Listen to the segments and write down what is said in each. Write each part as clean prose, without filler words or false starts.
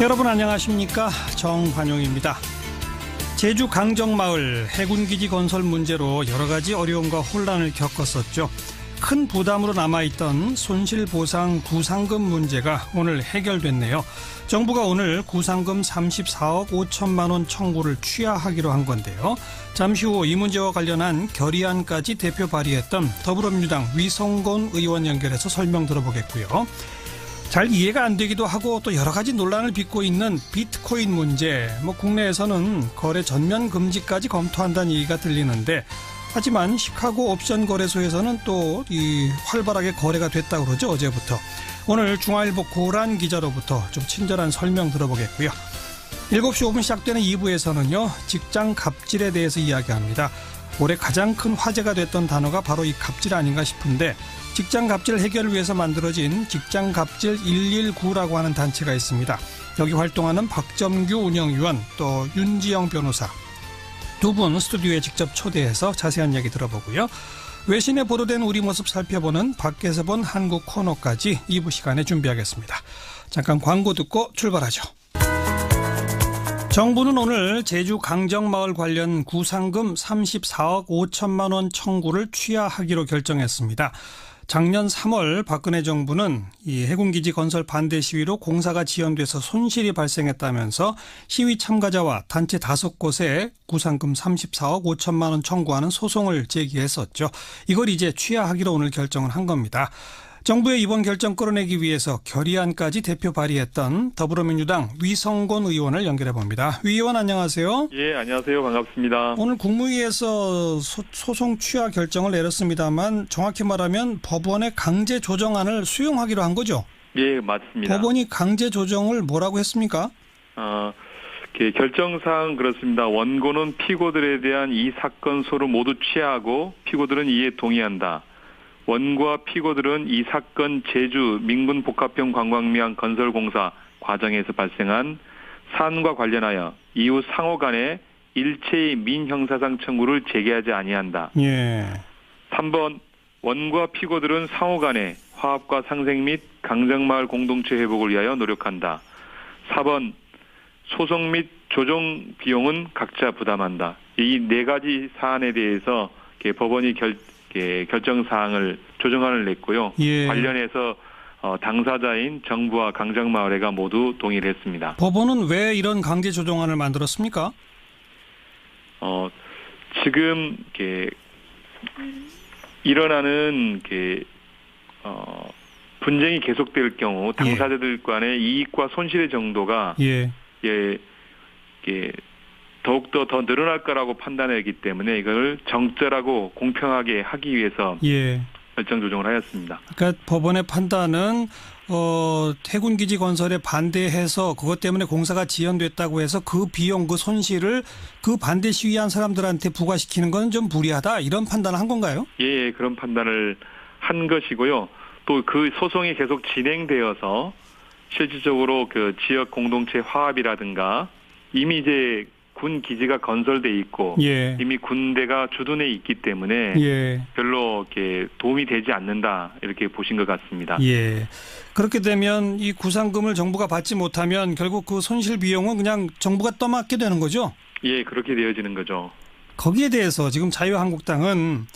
여러분 안녕하십니까? 정관용입니다. 제주 강정마을 해군기지 건설 문제로 여러 가지 어려움과 혼란을 겪었었죠. 큰 부담으로 남아있던 손실보상 구상금 문제가 오늘 해결됐네요. 정부가 오늘 구상금 34억 5천만 원 청구를 취하하기로 한 건데요. 잠시 후 이 문제와 관련한 결의안까지 대표 발의했던 더불어민주당 위성곤 의원 연결해서 설명 들어보겠고요. 잘 이해가 안 되기도 하고 또 여러 가지 논란을 빚고 있는 비트코인 문제, 국내에서는 거래 전면 금지까지 검토한다는 얘기가 들리는데, 하지만 시카고 옵션 거래소에서는 또 활발하게 거래가 됐다고 그러죠, 어제부터. 오늘 중앙일보 고란 기자로부터 좀 친절한 설명 들어보겠고요. 7시 5분 시작되는 2부에서는요, 직장 갑질에 대해서 이야기합니다. 올해 가장 큰 화제가 됐던 단어가 바로 이 갑질 아닌가 싶은데, 직장 갑질 해결을 위해서 만들어진 직장 갑질 119라고 하는 단체가 있습니다. 여기 활동하는 박점규 운영위원 또 윤지영 변호사 두 분 스튜디오에 직접 초대해서 자세한 이야기 들어보고요. 외신에 보도된 우리 모습 살펴보는 밖에서 본 한국 코너까지 2부 시간에 준비하겠습니다. 잠깐 광고 듣고 출발하죠. 정부는 오늘 제주 강정마을 관련 구상금 34억 5천만 원 청구를 취하하기로 결정했습니다. 작년 3월 박근혜 정부는 이 해군기지 건설 반대 시위로 공사가 지연돼서 손실이 발생했다면서 시위 참가자와 단체 5곳에 구상금 34억 5천만 원 청구하는 소송을 제기했었죠. 이걸 이제 취하하기로 오늘 결정을 한 겁니다. 정부의 이번 결정 끌어내기 위해서 결의안까지 대표 발의했던 더불어민주당 위성곤 의원을 연결해 봅니다. 위 의원 안녕하세요. 예, 안녕하세요. 반갑습니다. 오늘 국무회의에서 소송 취하 결정을 내렸습니다만 정확히 말하면 법원의 강제 조정안을 수용하기로 한 거죠? 예, 맞습니다. 법원이 강제 조정을 뭐라고 했습니까? 결정사항 그렇습니다. 원고는 피고들에 대한 이 사건 소를 모두 취하하고 피고들은 이에 동의한다. 원고와 피고들은 이 사건 제주 민군복합형 관광미항 건설공사 과정에서 발생한 사안과 관련하여 이후 상호 간에 일체의 민형사상 청구를 제기하지 아니한다. 예. 3번 원고와 피고들은 상호 간에 화합과 상생 및 강정마을 공동체 회복을 위하여 노력한다. 4번 소송 및 조정 비용은 각자 부담한다. 이 네 가지 사안에 대해서 법원이 결정사항을 조정안을 냈고요. 예. 관련해서 당사자인 정부와 강정마을회가 모두 동의를 했습니다. 법원은 왜 이런 강제 조정안을 만들었습니까? 지금 일어나는 분쟁이 계속될 경우 당사자들 간의 이익과 손실의 정도가 더욱더 더 늘어날 거라고 판단하기 때문에 이걸 정절하고 공평하게 하기 위해서 결정 조정을 하였습니다. 그러니까 법원의 판단은 해군기지 건설에 반대해서 그것 때문에 공사가 지연됐다고 해서 그 비용, 그 손실을 그 반대 시위한 사람들한테 부과시키는 건 좀 무리하다, 이런 판단을 한 건가요? 예, 그런 판단을 한 것이고요. 또 그 소송이 계속 진행되어서 실질적으로 그 지역 공동체 화합이라든가 이미 이제 군 기지가 건설돼 있고 이미 군대가 주둔해 있기 때문에 별로 이렇게 도움이 되지 않는다, 이렇게 보신 것 같습니다. 그렇게 되면 이 구상금을 정부가 받지 못하면 결국 그 손실 비용은 그냥 정부가 떠맡게 되는 거죠? 그렇게 되어지는 거죠. 거기에 대해서 지금 자유한국당은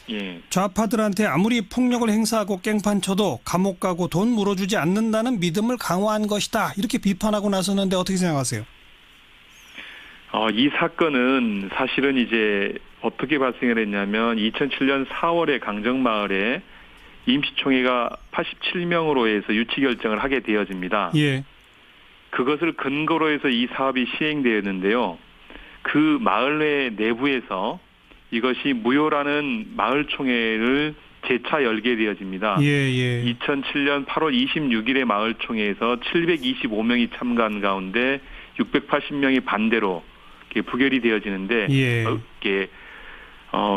좌파들한테 아무리 폭력을 행사하고 깽판 쳐도 감옥 가고 돈 물어주지 않는다는 믿음을 강화한 것이다, 이렇게 비판하고 나섰는데 어떻게 생각하세요? 이 사건은 사실은 이제 어떻게 발생을 했냐면 2007년 4월에 강정마을에 임시총회가 87명으로 해서 유치 결정을 하게 되어집니다. 그것을 근거로 해서 이 사업이 시행되었는데요. 그 마을회 내부에서 이것이 무효라는 마을총회를 재차 열게 되어집니다. 2007년 8월 26일에 마을총회에서 725명이 참가한 가운데 680명이 반대로 부결이 되어지는데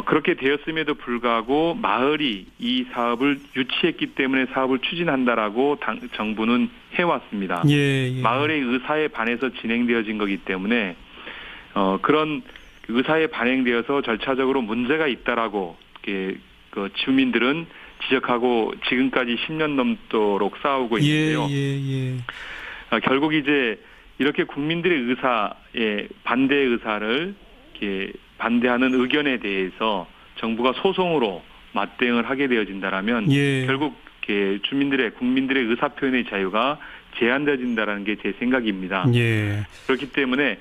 그렇게 되었음에도 불구하고 마을이 이 사업을 유치했기 때문에 사업을 추진한다라고 정부는 해왔습니다. 마을의 의사에 반해서 진행되어진 거기 때문에 그런 의사에 반영되어서 절차적으로 문제가 있다라고 그 주민들은 지적하고 지금까지 10년 넘도록 싸우고 있는데요. 결국 이제 이렇게 국민들의 의사에 반대의 의사를 이렇게 반대하는 의견에 대해서 정부가 소송으로 맞대응을 하게 되어진다라면 결국 이렇게 국민들의 의사 표현의 자유가 제한되어진다라는 게 제 생각입니다. 그렇기 때문에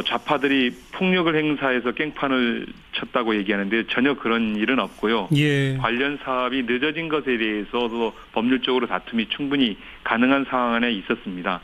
좌파들이 폭력을 행사해서 깽판을 쳤다고 얘기하는데 전혀 그런 일은 없고요. 관련 사업이 늦어진 것에 대해서도 법률적으로 다툼이 충분히 가능한 상황 안에 있었습니다.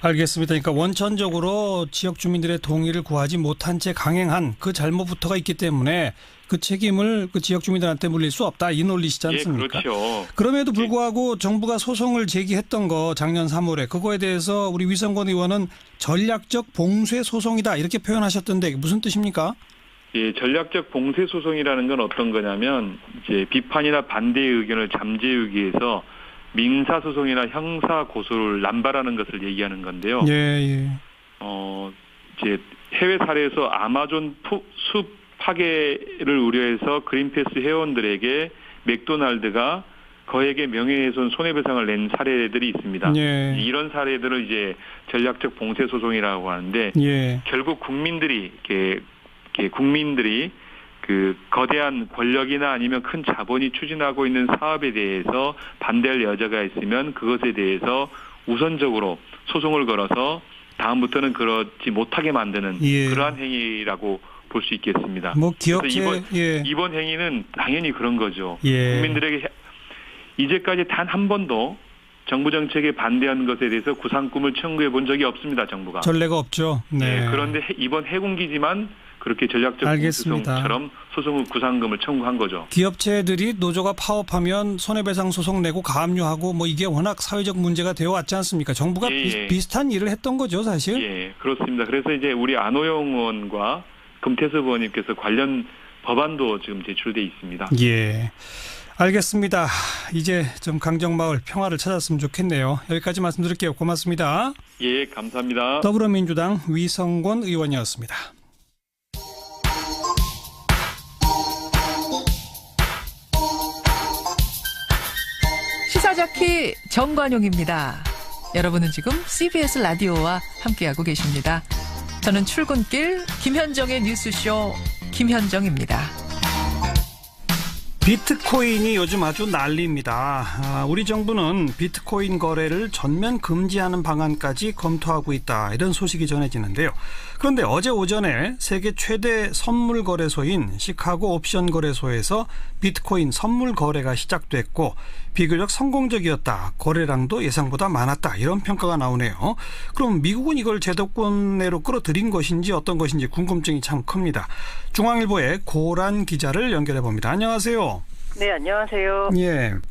알겠습니다. 그러니까 원천적으로 지역 주민들의 동의를 구하지 못한 채 강행한 그 잘못부터가 있기 때문에 그 책임을 그 지역 주민들한테 물릴 수 없다. 이 논리시지 않습니까? 그렇죠. 그럼에도 불구하고 정부가 소송을 제기했던 거 작년 3월에 그거에 대해서 우리 위성권 의원은 전략적 봉쇄 소송이다 이렇게 표현하셨던데 무슨 뜻입니까? 전략적 봉쇄 소송이라는 건 어떤 거냐면 이제 비판이나 반대의 의견을 잠재우기 위해서 민사 소송이나 형사 고소를 남발하는 것을 얘기하는 건데요. 이제 해외 사례에서 아마존 숲 파괴를 우려해서 그린피스 회원들에게 맥도날드가 거액의 명예훼손 손해배상을 낸 사례들이 있습니다. 이런 사례들을 이제 전략적 봉쇄 소송이라고 하는데 결국 국민들이 그 거대한 권력이나 아니면 큰 자본이 추진하고 있는 사업에 대해서 반대할 여자가 있으면 그것에 대해서 우선적으로 소송을 걸어서 다음부터는 그렇지 못하게 만드는 그러한 행위라고 볼 수 있겠습니다. 이번 행위는 당연히 그런 거죠. 국민들에게 이제까지 단 한 번도 정부 정책에 반대하는 것에 대해서 구상금을 청구해 본 적이 없습니다. 정부가. 전례가 없죠. 그런데 이번 해군기지만 그렇게 전략적 소송처럼 구상금을 청구한 거죠. 기업체들이 노조가 파업하면 손해배상 소송 내고 가압류하고 이게 워낙 사회적 문제가 되어 왔지 않습니까? 정부가 비슷한 일을 했던 거죠, 사실. 그렇습니다. 그래서 이제 우리 안호영 의원과 금태섭 의원님께서 관련 법안도 지금 제출돼 있습니다. 알겠습니다. 이제 좀 강정마을 평화를 찾았으면 좋겠네요. 여기까지 말씀드릴게요. 고맙습니다. 감사합니다. 더불어민주당 위성권 의원이었습니다. 시사자키 정관용입니다. 여러분은 지금 CBS 라디오와 함께하고 계십니다. 저는 출근길 김현정의 뉴스쇼 김현정입니다. 비트코인이 요즘 아주 난리입니다. 우리 정부는 비트코인 거래를 전면 금지하는 방안까지 검토하고 있다. 이런 소식이 전해지는데요. 그런데 어제 오전에 세계 최대 선물 거래소인 시카고 옵션 거래소에서 비트코인 선물 거래가 시작됐고 비교적 성공적이었다. 거래량도 예상보다 많았다. 이런 평가가 나오네요. 그럼 미국은 이걸 제도권 내로 끌어들인 것인지 어떤 것인지 궁금증이 참 큽니다. 중앙일보의 고란 기자를 연결해 봅니다. 안녕하세요. 네, 안녕하세요.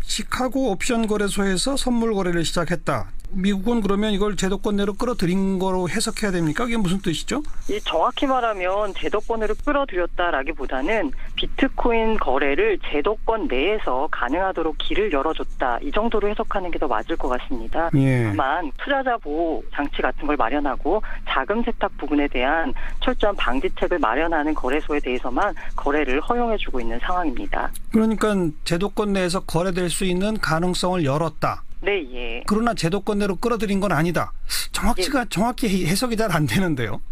시카고 옵션 거래소에서 선물 거래를 시작했다. 미국은 그러면 이걸 제도권 내로 끌어들인 거로 해석해야 됩니까? 이게 무슨 뜻이죠? 정확히 말하면 제도권으로 끌어들였다라기보다는 비트코인 거래를 제도권 내에서 가능하도록 길을 열어줬다. 이 정도로 해석하는 게 더 맞을 것 같습니다. 다만 투자자 보호 장치 같은 걸 마련하고 자금 세탁 부분에 대한 철저한 방지책을 마련하는 거래소에 대해서만 거래를 허용해주고 있는 상황입니다. 그러니까 제도권 내에서 거래될 수 있는 가능성을 열었다. 네, 그러나 제도권 내로 끌어들인 건 아니다. 정확히 해석이 잘 안 되는데요.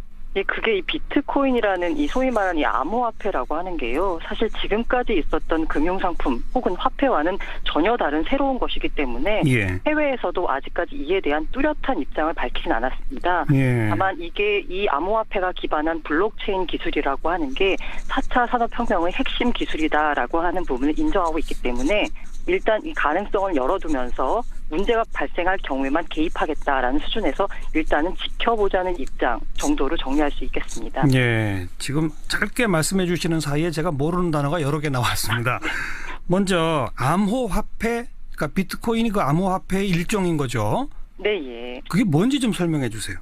그게 이 비트코인이라는 이 소위 말하는 이 암호화폐라고 하는 게요. 사실 지금까지 있었던 금융상품 혹은 화폐와는 전혀 다른 새로운 것이기 때문에 해외에서도 아직까지 이에 대한 뚜렷한 입장을 밝히진 않았습니다. 다만 이게 이 암호화폐가 기반한 블록체인 기술이라고 하는 게 4차 산업혁명의 핵심 기술이다라고 하는 부분을 인정하고 있기 때문에 일단 이 가능성을 열어두면서 문제가 발생할 경우에만 개입하겠다라는 수준에서 일단은 지켜보자는 입장 정도로 정리할 수 있겠습니다. 지금 짧게 말씀해 주시는 사이에 제가 모르는 단어가 여러 개 나왔습니다. 먼저 암호화폐, 그러니까 비트코인이 그 암호화폐의 일종인 거죠? 네, 그게 뭔지 좀 설명해 주세요.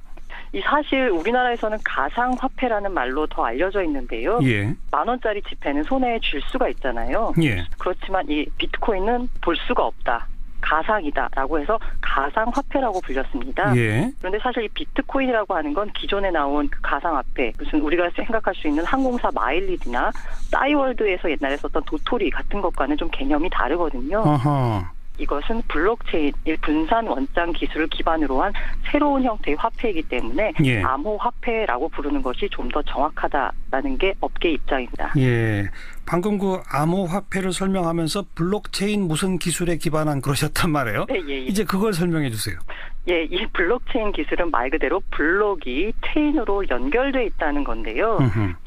사실 우리나라에서는 가상화폐라는 말로 더 알려져 있는데요. 10,000원짜리 지폐는 손에 쥘 수가 있잖아요. 그렇지만 이 비트코인은 볼 수가 없다. 가상이다라고 해서 가상화폐라고 불렸습니다. 그런데 사실 이 비트코인이라고 하는 건 기존에 나온 그 가상화폐, 무슨 우리가 생각할 수 있는 항공사 마일리지나 싸이월드에서 옛날에 썼던 도토리 같은 것과는 좀 개념이 다르거든요. 이것은 블록체인, 분산 원장 기술을 기반으로 한 새로운 형태의 화폐이기 때문에 예. 암호화폐라고 부르는 것이 좀 더 정확하다라는 게 업계 입장입니다. 예. 방금 그 암호화폐를 설명하면서 블록체인 무슨 기술에 기반한 그러셨단 말이에요. 네, 예, 예. 이제 그걸 설명해 주세요. 예, 이 블록체인 기술은 말 그대로 블록이 체인으로 연결돼 있다는 건데요.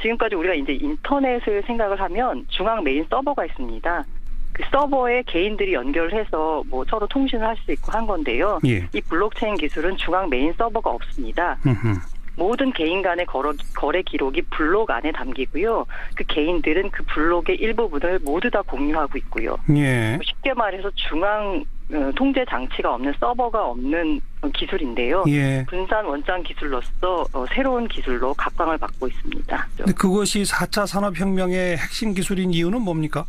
지금까지 우리가 이제 인터넷을 생각을 하면 중앙 메인 서버가 있습니다. 그 서버에 개인들이 연결해서 뭐 서로 통신을 할 수 있고 한 건데요. 예. 이 블록체인 기술은 중앙 메인 서버가 없습니다. 모든 개인 간의 거래 기록이 블록 안에 담기고요. 그 개인들은 그 블록의 일부분을 모두 다 공유하고 있고요. 예. 쉽게 말해서 중앙 통제 장치가 없는 서버가 없는 기술인데요. 예. 분산 원장 기술로서 새로운 기술로 각광을 받고 있습니다. 근데 그것이 4차 산업혁명의 핵심 기술인 이유는 뭡니까?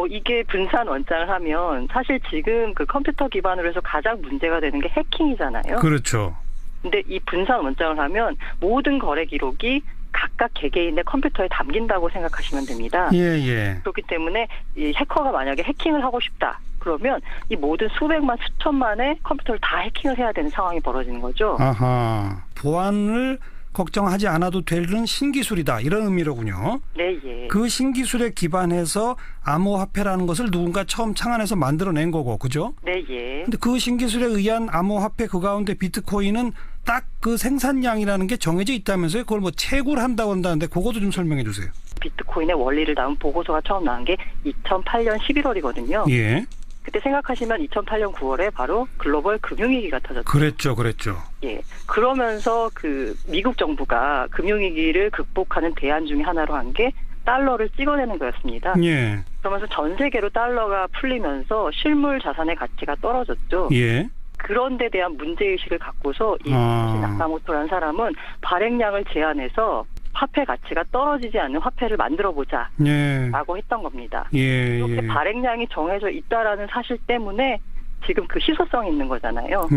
이게 분산 원장을 하면 사실 지금 그 컴퓨터 기반으로 해서 가장 문제가 되는 게 해킹이잖아요. 그렇죠. 근데 이 분산 원장을 하면 모든 거래 기록이 각각 개개인의 컴퓨터에 담긴다고 생각하시면 됩니다. 예. 그렇기 때문에 이 해커가 만약에 해킹을 하고 싶다. 그러면 이 모든 수백만 수천만의 컴퓨터를 다 해킹을 해야 되는 상황이 벌어지는 거죠. 아하. 보안을 걱정하지 않아도 되는 신기술이다. 이런 의미로군요. 네, 예. 그 신기술에 기반해서 암호화폐라는 것을 누군가 처음 창안해서 만들어낸 거고, 그죠? 네, 예. 근데 그 신기술에 의한 암호화폐 그 가운데 비트코인은 딱 그 생산량이라는 게 정해져 있다면서요? 그걸 뭐 채굴 한다고 한다는데 그것도 좀 설명해 주세요. 비트코인의 원리를 담은 보고서가 처음 나온 게 2008년 11월이거든요. 예. 그때 생각하시면 2008년 9월에 바로 글로벌 금융위기가 터졌죠. 그랬죠. 예. 그러면서 그 미국 정부가 금융위기를 극복하는 대안 중에 하나로 한 게 달러를 찍어내는 거였습니다. 예. 그러면서 전 세계로 달러가 풀리면서 실물 자산의 가치가 떨어졌죠. 예. 그런 데 대한 문제의식을 갖고서 이 나카모토라는 사람은 발행량을 제한해서 화폐 가치가 떨어지지 않는 화폐를 만들어보자 라고 했던 겁니다. 이렇게 발행량이 정해져 있다라는 사실 때문에 지금 그 희소성이 있는 거잖아요.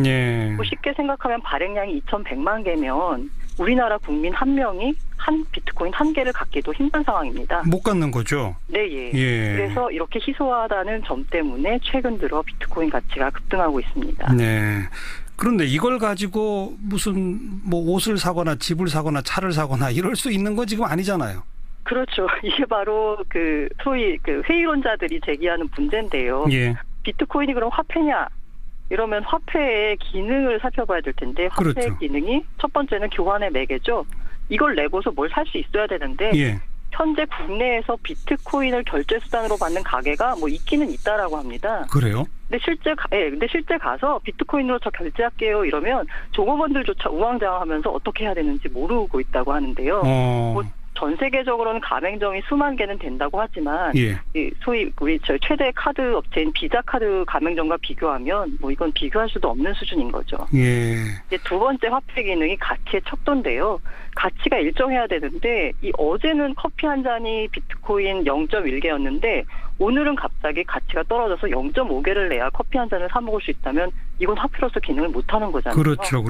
뭐 쉽게 생각하면 발행량이 2100만 개면 우리나라 국민 한 명이 한 비트코인 한 개를 갖기도 힘든 상황입니다. 못 갖는 거죠? 네, 예. 그래서 이렇게 희소하다는 점 때문에 최근 들어 비트코인 가치가 급등하고 있습니다. 네. 그런데 이걸 가지고 무슨 뭐 옷을 사거나 집을 사거나 차를 사거나 이럴 수 있는 건 지금 아니잖아요. 그렇죠. 이게 바로 그 소위 그 회의론자들이 제기하는 문제인데요. 예. 비트코인이 그럼 화폐냐? 이러면 화폐의 기능을 살펴봐야 될 텐데 화폐의 그렇죠. 기능이 첫 번째는 교환의 매개죠. 이걸 내고서 뭘 살 수 있어야 되는데 현재 국내에서 비트코인을 결제 수단으로 받는 가게가 뭐 있기는 있다라고 합니다. 그래요? 근데 실제 가서 비트코인으로 저 결제할게요 이러면 종업원들조차 우왕좌왕하면서 어떻게 해야 되는지 모르고 있다고 하는데요. 뭐 전 세계적으로는 가맹점이 수만 개는 된다고 하지만 이 소위 우리 최대 카드 업체인 비자 카드 가맹점과 비교하면 뭐 이건 비교할 수도 없는 수준인 거죠. 이제 두 번째 화폐 기능이 가치의 척도인데요. 가치가 일정해야 되는데 이 어제는 커피 한 잔이 비트코인 0.1개였는데 오늘은 갑자기 가치가 떨어져서 0.5개를 내야 커피 한 잔을 사 먹을 수 있다면 이건 화폐로서 기능을 못하는 거잖아요. 그렇죠.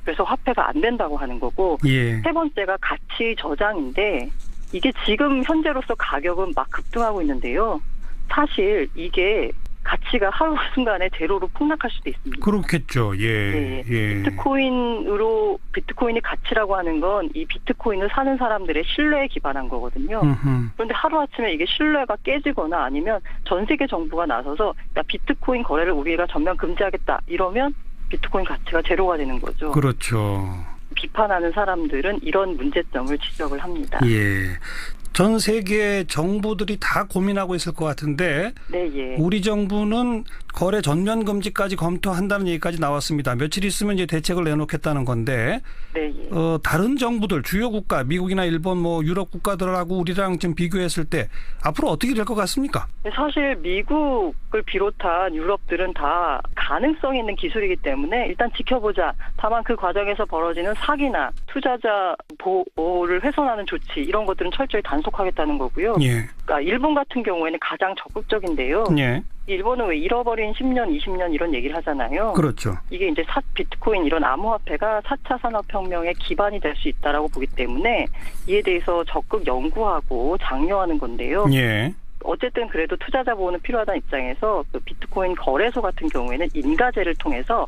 그래서 화폐가 안 된다고 하는 거고 세 번째가 가치 저장인데 이게 지금 현재로서 가격은 막 급등하고 있는데요. 사실 이게 가치가 하루 순간에 제로로 폭락할 수도 있습니다. 그렇겠죠. 비트코인이 가치라고 하는 건 이 비트코인을 사는 사람들의 신뢰에 기반한 거거든요. 그런데 하루아침에 이게 신뢰가 깨지거나 아니면 전 세계 정부가 나서서 야, 비트코인 거래를 우리가 전면 금지하겠다 이러면 비트코인 가치가 제로가 되는 거죠. 그렇죠. 비판하는 사람들은 이런 문제점을 지적을 합니다. 전 세계 정부들이 다 고민하고 있을 것 같은데 우리 정부는 거래 전면 금지까지 검토한다는 얘기까지 나왔습니다. 며칠 있으면 이제 대책을 내놓겠다는 건데 다른 정부들 주요 국가 미국이나 일본 뭐 유럽 국가들하고 우리랑 좀 비교했을 때 앞으로 어떻게 될 것 같습니까? 사실 미국을 비롯한 유럽들은 다 가능성이 있는 기술이기 때문에 일단 지켜보자. 다만 그 과정에서 벌어지는 사기나 투자자 보호를 훼손하는 조치 이런 것들은 철저히 단속하겠다는 거고요. 그러니까 일본 같은 경우에는 가장 적극적인데요. 일본은 왜 잃어버린 10년, 20년 이런 얘기를 하잖아요. 그렇죠. 이게 이제 비트코인 이런 암호화폐가 4차 산업혁명의 기반이 될 수 있다라고 보기 때문에 이에 대해서 적극 연구하고 장려하는 건데요. 어쨌든 그래도 투자자 보호는 필요하다는 입장에서 그 비트코인 거래소 같은 경우에는 인가제를 통해서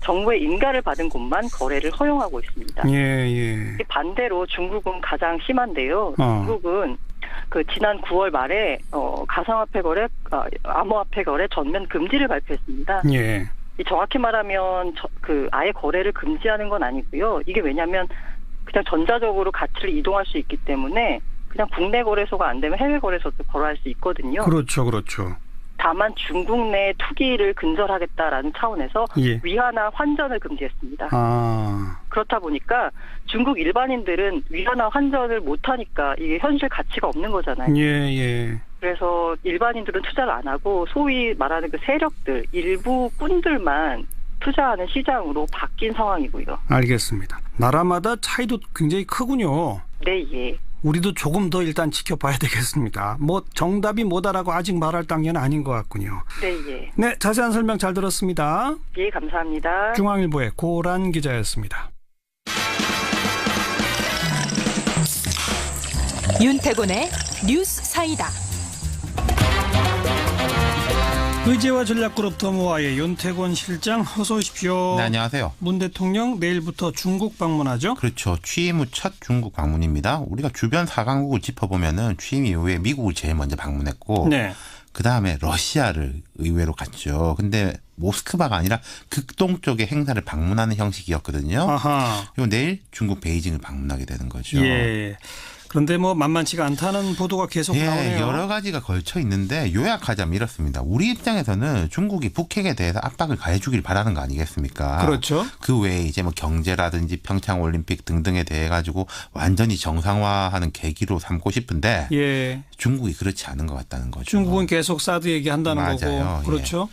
정부의 인가를 받은 곳만 거래를 허용하고 있습니다. 예. 반대로 중국은 가장 심한데요. 중국은 그 지난 9월 말에 가상화폐 거래, 암호화폐 거래 전면 금지를 발표했습니다. 예. 정확히 말하면 아예 거래를 금지하는 건 아니고요. 이게 왜냐하면 그냥 전자적으로 가치를 이동할 수 있기 때문에 그냥 국내 거래소가 안 되면 해외 거래소도 거래할 수 있거든요. 그렇죠. 다만 중국 내 투기를 근절하겠다라는 차원에서 위화나 환전을 금지했습니다. 그렇다 보니까 중국 일반인들은 위화나 환전을 못하니까 이게 현실 가치가 없는 거잖아요. 예. 그래서 일반인들은 투자를 안 하고 소위 말하는 그 세력들, 일부 꾼들만 투자하는 시장으로 바뀐 상황이고요. 알겠습니다. 나라마다 차이도 굉장히 크군요. 네, 예. 우리도 조금 더 일단 지켜봐야 되겠습니다. 뭐 정답이 뭐다라고 아직 말할 단계는 아닌 것 같군요. 네, 예. 네, 자세한 설명 잘 들었습니다. 예, 감사합니다. 중앙일보의 고란 기자였습니다. 윤태곤의 뉴스 사이다. 의제와 전략그룹 더모아의 윤태곤 실장 어서 오십시오. 네, 안녕하세요. 문 대통령 내일부터 중국 방문하죠? 그렇죠. 취임 후 첫 중국 방문입니다. 우리가 주변 4강국을 짚어보면은 취임 이후에 미국을 제일 먼저 방문했고 그다음에 러시아를 의외로 갔죠. 근데 모스크바가 아니라 극동쪽의 행사를 방문하는 형식이었거든요. 그리고 내일 중국 베이징을 방문하게 되는 거죠. 예. 그런데 뭐 만만치가 않다는 보도가 계속 나오네요. 여러 가지가 걸쳐 있는데 요약하자면 이렇습니다. 우리 입장에서는 중국이 북핵에 대해서 압박을 가해주길 바라는 거 아니겠습니까? 그렇죠. 그 외에 이제 뭐 경제라든지 평창 올림픽 등등에 대해 가지고 완전히 정상화하는 계기로 삼고 싶은데 중국이 그렇지 않은 것 같다는 거죠. 중국은 계속 사드 얘기한다는 거고. 그렇죠.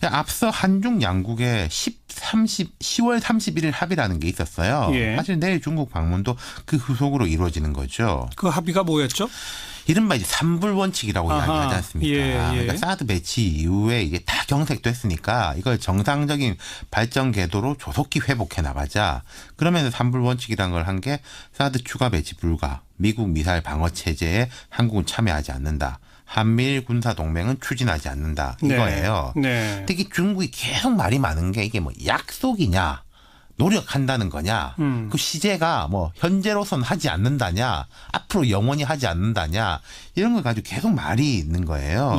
앞서 한중 양국의 10월 31일 합의라는 게 있었어요. 사실 내일 중국 방문도 그 후속으로 이루어지는 거죠. 그 합의가 뭐였죠? 이른바 이제 3불 원칙이라고 이야기하지 않습니까? 그러니까 사드 배치 이후에 이게 다 경색됐으니까 이걸 정상적인 발전 궤도로 조속히 회복해 나가자. 그러면서 3불 원칙이라는 걸 한 게 사드 추가 배치 불가, 미국 미사일 방어 체제에 한국은 참여하지 않는다. 한미일 군사 동맹은 추진하지 않는다. 이거예요. 특히 중국이 계속 말이 많은 게 이게 뭐 약속이냐, 노력한다는 거냐, 그 시제가 뭐 현재로선 하지 않는다냐, 앞으로 영원히 하지 않는다냐, 이런 걸 가지고 계속 말이 있는 거예요.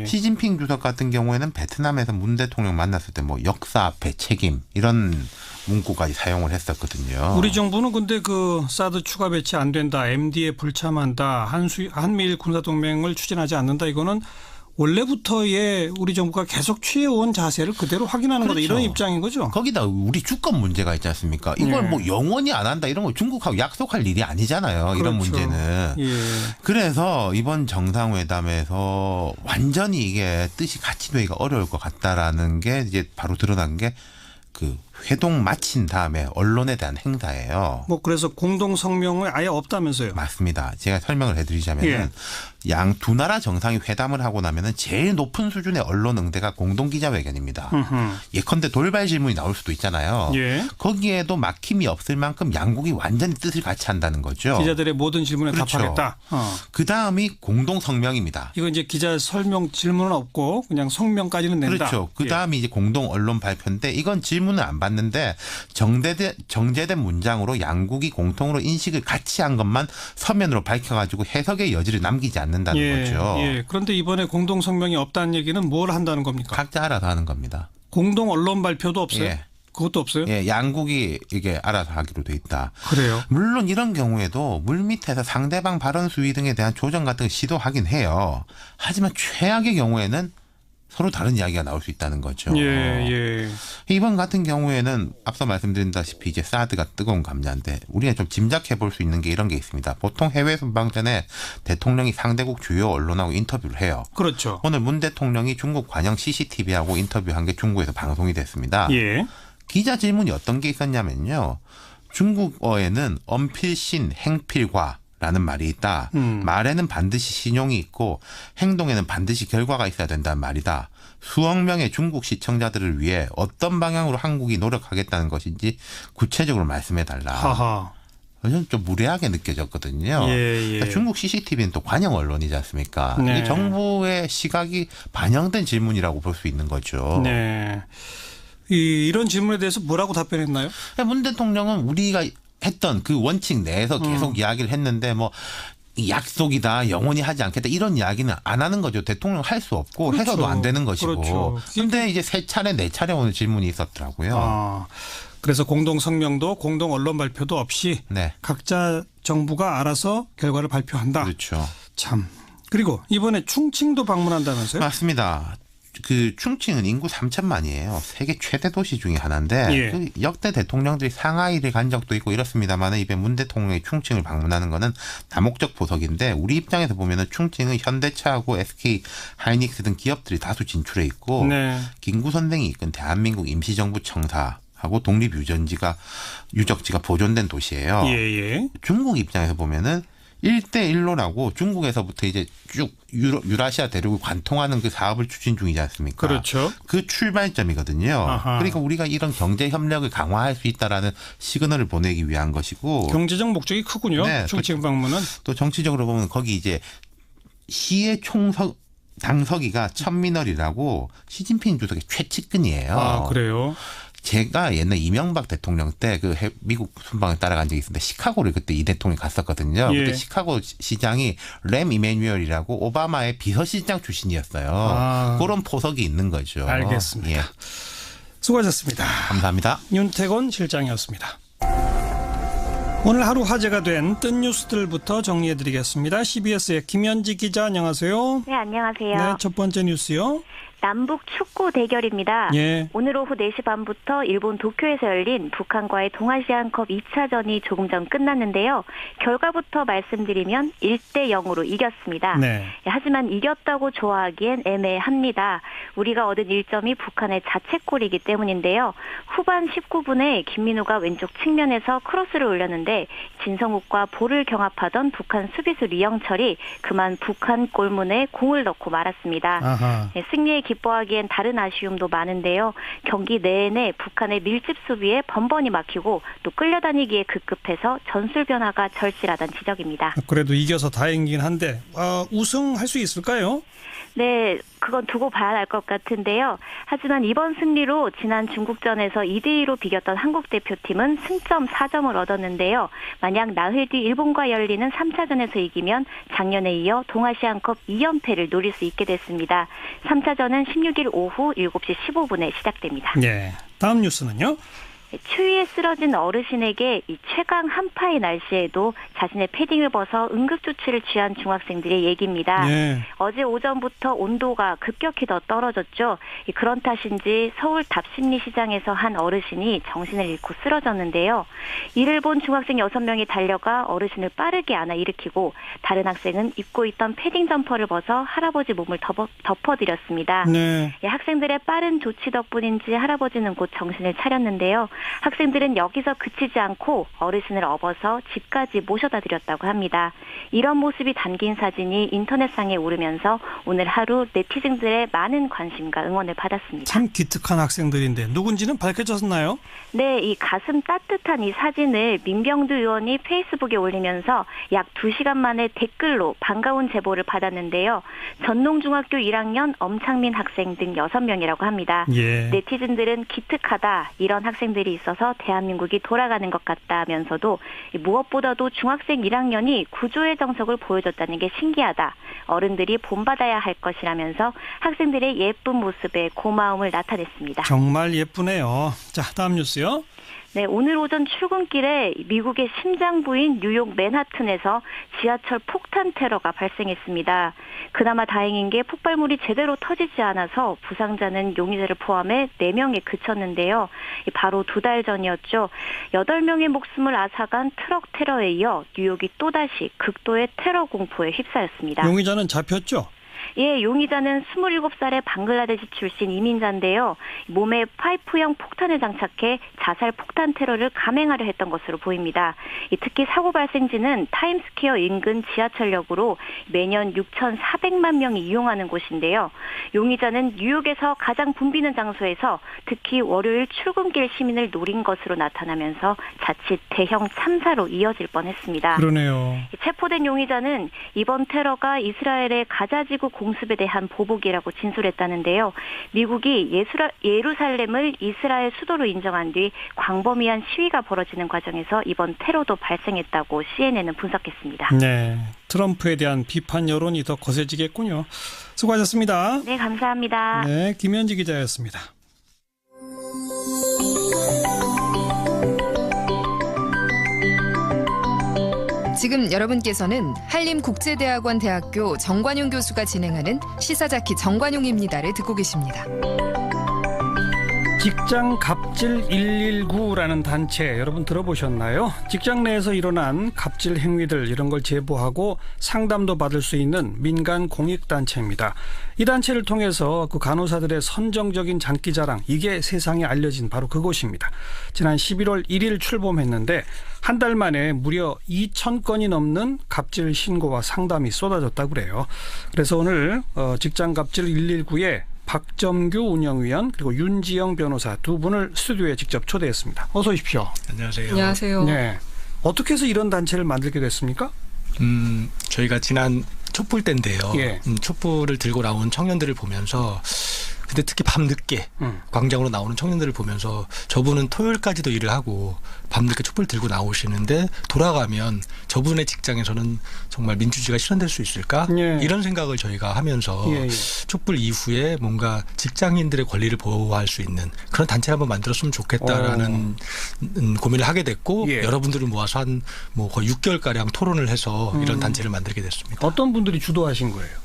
시진핑 주석 같은 경우에는 베트남에서 문 대통령 만났을 때 뭐 역사 앞에 책임 이런 문구까지 사용을 했었거든요. 우리 정부는 근데 그 사드 추가 배치 안 된다, MD에 불참한다, 한미일 군사동맹을 추진하지 않는다, 이거는 원래부터의 우리 정부가 계속 취해온 자세를 그대로 확인하는 거다, 이런 입장인 거죠. 거기다 우리 주권 문제가 있지 않습니까? 이걸 뭐 영원히 안 한다 이런 거 중국하고 약속할 일이 아니잖아요. 이런 문제는. 그래서 이번 정상회담에서 완전히 이게 뜻이 같이 되기가 어려울 것 같다라는 게 이제 바로 드러난 게 그 회동 마친 다음에 언론에 대한 행사예요. 뭐 그래서 공동 성명이 아예 없다면서요? 맞습니다. 제가 설명을 해드리자면은 양 두 나라 정상이 회담을 하고 나면은 제일 높은 수준의 언론 응대가 공동 기자회견입니다. 예컨대 돌발 질문이 나올 수도 있잖아요. 거기에도 막힘이 없을 만큼 양국이 완전히 뜻을 같이 한다는 거죠. 기자들의 모든 질문에 답하겠다. 그 다음이 공동 성명입니다. 이거 이제 기자 설명 질문은 없고 그냥 성명까지는 낸다. 그렇죠. 그 다음이 이제 공동 언론 발표인데 이건 질문을 안 받는데 정제된 문장으로 양국이 공통으로 인식을 같이 한 것만 서면으로 밝혀가지고 해석의 여지를 남기지 않는다는 거죠. 그런데 이번에 공동 성명이 없다는 얘기는 뭘 한다는 겁니까? 각자 알아서 하는 겁니다. 공동 언론 발표도 없어요? 그것도 없어요? 양국이 이게 알아서 하기로 돼 있다. 그래요? 물론 이런 경우에도 물밑에서 상대방 발언 수위 등에 대한 조정 같은 걸 시도하긴 해요. 하지만 최악의 경우에는 서로 다른 이야기가 나올 수 있다는 거죠. 이번 같은 경우에는 앞서 말씀드린다시피 이제 사드가 뜨거운 감자인데 우리가 좀 짐작해 볼 수 있는 게 이런 게 있습니다. 보통 해외 순방 전에 대통령이 상대국 주요 언론하고 인터뷰를 해요. 그렇죠. 오늘 문 대통령이 중국 관영 CCTV하고 인터뷰한 게 중국에서 방송이 됐습니다. 기자 질문이 어떤 게 있었냐면요. 중국어에는 언필신 행필과 라는 말이 있다. 말에는 반드시 신용이 있고 행동에는 반드시 결과가 있어야 된다는 말이다. 수억 명의 중국 시청자들을 위해 어떤 방향으로 한국이 노력하겠다는 것인지 구체적으로 말씀해달라. 저는 좀 무례하게 느껴졌거든요. 그러니까 중국 CCTV는 또 관영 언론이지 않습니까? 네. 이게 정부의 시각이 반영된 질문이라고 볼 수 있는 거죠. 네. 이런 질문에 대해서 뭐라고 답변했나요? 문 대통령은 우리가 했던 그 원칙 내에서 계속 이야기를 했는데 뭐 약속이다, 영원히 하지 않겠다 이런 이야기는 안 하는 거죠. 대통령 할 수 없고 그렇죠. 해서도 안 되는 것이고. 그렇죠. 그런데 이제 3차례, 4차례 오늘 질문이 있었더라고요. 그래서 공동 성명도 공동 언론 발표도 없이 네. 각자 정부가 알아서 결과를 발표한다. 그렇죠. 참. 그리고 이번에 충칭도 방문한다면서요? 맞습니다. 그 충칭은 인구 3천만이에요. 세계 최대 도시 중에 하나인데 그 역대 대통령들이 상하이를 간 적도 있고 이렇습니다만 이번 문 대통령이 충칭을 방문하는 거는 다목적 보석인데 우리 입장에서 보면은 충칭은 현대차하고 SK 하이닉스 등 기업들이 다수 진출해 있고 김구 선생이 이끈 대한민국 임시정부 청사하고 독립유적지가 보존된 도시예요. 중국 입장에서 보면은 1대1로라고 중국에서부터 이제 쭉 유라시아 대륙을 관통하는 그 사업을 추진 중이지 않습니까? 그렇죠. 그 출발점이거든요. 아하. 그러니까 우리가 이런 경제 협력을 강화할 수 있다라는 시그널을 보내기 위한 것이고. 경제적 목적이 크군요. 네, 충칭 방문은. 또 정치적으로 보면 거기 이제 시의 당서기가 천민월이라고 시진핑 주석의 최측근이에요. 아, 그래요? 제가 옛날 이명박 대통령 때 그 미국 순방을 따라간 적이 있었는데 시카고를 그때 이 대통령이 갔었거든요. 그때 시카고 시장이 램 이메뉴얼이라고 오바마의 비서실장 출신이었어요. 그런 포석이 있는 거죠. 알겠습니다. 수고하셨습니다. 감사합니다. 윤태곤 실장이었습니다. 오늘 하루 화제가 된 뜬 뉴스들부터 정리해드리겠습니다. CBS의 김현지 기자 안녕하세요. 네, 안녕하세요. 네, 첫 번째 뉴스요. 남북 축구 대결입니다. 예. 오늘 오후 4시 반부터 일본 도쿄에서 열린 북한과의 동아시안컵 2차전이 조금 전 끝났는데요. 결과부터 말씀드리면 1대0으로 이겼습니다. 네. 하지만 이겼다고 좋아하기엔 애매합니다. 우리가 얻은 1점이 북한의 자책골이기 때문인데요. 후반 19분에 김민우가 왼쪽 측면에서 크로스를 올렸는데 진성욱과 볼을 경합하던 북한 수비수 리영철이 그만 북한 골문에 공을 넣고 말았습니다. 네, 승리에 기뻐하기엔 다른 아쉬움도 많은데요. 경기 내내 북한의 밀집 수비에 번번이 막히고 또 끌려다니기에 급급해서 전술 변화가 절실하다는 지적입니다. 그래도 이겨서 다행이긴 한데 우승할 수 있을까요? 네, 그건 두고 봐야 할 것 같은데요. 하지만 이번 승리로 지난 중국전에서 2대2로 비겼던 한국 대표팀은 승점 4점을 얻었는데요. 만약 나흘 뒤 일본과 열리는 3차전에서 이기면 작년에 이어 동아시안컵 2연패를 노릴 수 있게 됐습니다. 3차전은 16일 오후 7시 15분에 시작됩니다. 네, 다음 뉴스는요? 추위에 쓰러진 어르신에게 이 최강 한파의 날씨에도 자신의 패딩을 벗어 응급조치를 취한 중학생들의 얘기입니다. 어제 오전부터 온도가 급격히 더 떨어졌죠. 그런 탓인지 서울 답심리시장에서 한 어르신이 정신을 잃고 쓰러졌는데요. 이를 본 중학생 6명이 달려가 어르신을 빠르게 안아 일으키고 다른 학생은 입고 있던 패딩 점퍼를 벗어 할아버지 몸을 덮어드렸습니다. 학생들의 빠른 조치 덕분인지 할아버지는 곧 정신을 차렸는데요. 학생들은 여기서 그치지 않고 어르신을 업어서 집까지 모셔다 드렸다고 합니다. 이런 모습이 담긴 사진이 인터넷상에 오르면서 오늘 하루 네티즌들의 많은 관심과 응원을 받았습니다. 참 기특한 학생들인데 누군지는 밝혀졌나요? 네, 이 가슴 따뜻한 이 사진을 민병두 의원이 페이스북에 올리면서 약 2시간 만에 댓글로 반가운 제보를 받았는데요. 전농중학교 1학년 엄창민 학생 등 6명이라고 합니다. 네티즌들은 기특하다, 이런 학생들이 있어서 대한민국이 돌아가는 것 같다면서도 무엇보다도 중학생 1학년이 구조의 정석을 보여줬다는 게 신기하다. 어른들이 본받아야 할 것이라면서 학생들의 예쁜 모습에 고마움을 나타냈습니다. 정말 예쁘네요. 자, 다음 뉴스요. 네, 오늘 오전 출근길에 미국의 심장부인 뉴욕 맨하튼에서 지하철 폭탄 테러가 발생했습니다. 그나마 다행인 게 폭발물이 제대로 터지지 않아서 부상자는 용의자를 포함해 4명에 그쳤는데요. 바로 2달 전이었죠. 8명의 목숨을 앗아간 트럭 테러에 이어 뉴욕이 또다시 극도의 테러 공포에 휩싸였습니다. 용의자는 잡혔죠? 예, 용의자는 27살의 방글라데시 출신 이민자인데요. 몸에 파이프형 폭탄을 장착해 자살 폭탄 테러를 감행하려 했던 것으로 보입니다. 특히 사고 발생지는 타임스퀘어 인근 지하철역으로 매년 6,400만 명이 이용하는 곳인데요. 용의자는 뉴욕에서 가장 붐비는 장소에서 특히 월요일 출근길 시민을 노린 것으로 나타나면서 자칫 대형 참사로 이어질 뻔했습니다. 그러네요. 체포된 용의자는 이번 테러가 이스라엘의 가자지구 공습에 대한 보복이라고 진술했다는데요. 미국이 예루살렘을 이스라엘 수도로 인정한 뒤 광범위한 시위가 벌어지는 과정에서 이번 테러도 발생했다고 CNN은 분석했습니다. 네, 트럼프에 대한 비판 여론이 더 거세지겠군요. 수고하셨습니다. 네, 감사합니다. 네, 김현지 기자였습니다. 지금 여러분께서는 한림국제대학원 대학교 정관용 교수가 진행하는 시사자키 정관용입니다를 듣고 계십니다. 직장 갑질 119라는 단체 여러분 들어보셨나요? 직장 내에서 일어난 갑질 행위들 이런 걸 제보하고 상담도 받을 수 있는 민간 공익단체입니다. 이 단체를 통해서 그 간호사들의 선정적인 장기자랑 이게 세상에 알려진 바로 그곳입니다. 지난 11월 1일 출범했는데 한 달 만에 무려 2,000건이 넘는 갑질 신고와 상담이 쏟아졌다고 그래요. 그래서 오늘 직장 갑질 119에 박점규 운영위원 그리고 윤지영 변호사 두 분을 스튜디오에 직접 초대했습니다. 어서 오십시오. 안녕하세요. 안녕하세요. 네, 어떻게 해서 이런 단체를 만들게 됐습니까? 저희가 지난 촛불 때인데요. 예. 촛불을 들고 나온 청년들을 보면서 근데 특히 밤늦게 광장으로 나오는 청년들을 보면서 저분은 토요일까지도 일을 하고 밤늦게 촛불 들고 나오시는데 돌아가면 저분의 직장에서는 정말 민주주의가 실현될 수 있을까? 예. 이런 생각을 저희가 하면서 예. 촛불 이후에 뭔가 직장인들의 권리를 보호할 수 있는 그런 단체를 한번 만들었으면 좋겠다라는 고민을 하게 됐고 예. 여러분들을 모아서 한 뭐 거의 6개월가량 토론을 해서 이런 단체를 만들게 됐습니다. 어떤 분들이 주도하신 거예요?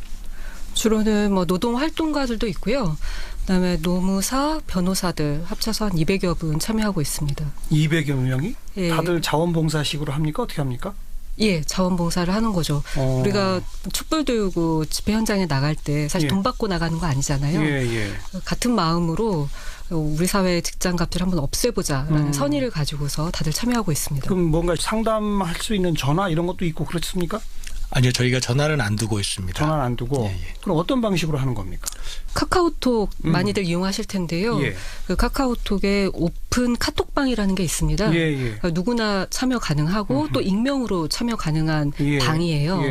주로는 뭐 노동활동가들도 있고요. 그다음에 노무사, 변호사들 합쳐서 한 200여 분 참여하고 있습니다. 200여 명이? 예. 다들 자원봉사식으로 합니까? 어떻게 합니까? 예, 자원봉사를 하는 거죠. 우리가 촛불 들고 집회 현장에 나갈 때 사실 예. 돈 받고 나가는 거 아니잖아요. 예. 같은 마음으로 우리 사회의 직장 갑질 한번 없애보자라는 선의를 가지고서 다들 참여하고 있습니다. 그럼 뭔가 상담할 수 있는 전화 이런 것도 있고 그렇습니까? 아니요, 저희가 전화는 안 두고 있습니다. 전화는 안 두고. 예. 그럼 어떤 방식으로 하는 겁니까? 카카오톡 많이들 이용하실 텐데요. 예. 그 카카오톡에 오픈 카톡방이라는 게 있습니다. 그러니까 누구나 참여 가능하고 또 익명으로 참여 가능한 방이에요.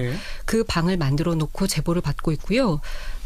그 방을 만들어 놓고 제보를 받고 있고요.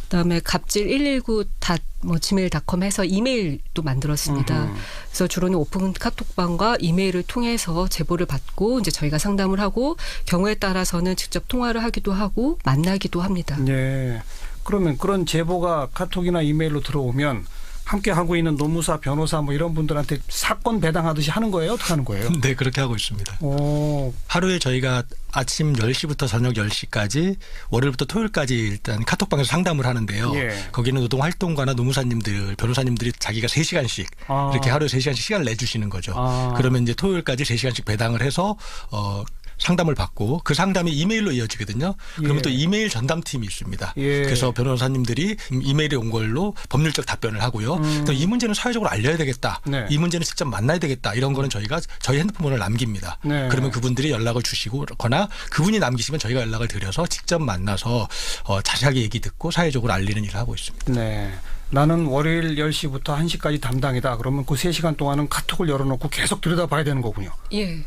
그다음에 갑질119.gmail.com 해서 이메일도 만들었습니다. 그래서 주로는 오픈 카톡방과 이메일을 통해서 제보를 받고 이제 저희가 상담을 하고 경우에 따라서는 직접 통화를 하기도 하고 만나기도 합니다. 네. 그러면 그런 제보가 카톡이나 이메일로 들어오면 함께 하고 있는 노무사, 변호사 뭐 이런 분들한테 사건 배당하듯이 하는 거예요? 어떻게 하는 거예요? 네, 그렇게 하고 있습니다. 오. 하루에 저희가 아침 10시부터 저녁 10시까지 월요일부터 토요일까지 일단 카톡방에서 상담을 하는데요. 거기는 노동활동가나 노무사님들, 변호사님들이 자기가 3시간씩 이렇게 하루에 3시간씩 시간을 내주시는 거죠. 그러면 이제 토요일까지 3시간씩 배당을 해서 상담을 받고 그 상담이 이메일로 이어지거든요. 그러면 또 이메일 전담팀이 있습니다. 그래서 변호사님들이 이메일에 온 걸로 법률적 답변을 하고요. 이 문제는 사회적으로 알려야 되겠다. 이 문제는 직접 만나야 되겠다. 이런 거는 저희가 저희 핸드폰 번호를 남깁니다. 그러면 그분들이 연락을 주시거나 그분이 남기시면 저희가 연락을 드려서 직접 만나서 자세하게 얘기 듣고 사회적으로 알리는 일을 하고 있습니다. 네. 나는 월요일 10시부터 1시까지 담당이다. 그러면 그 3시간 동안은 카톡을 열어놓고 계속 들여다봐야 되는 거군요. 예.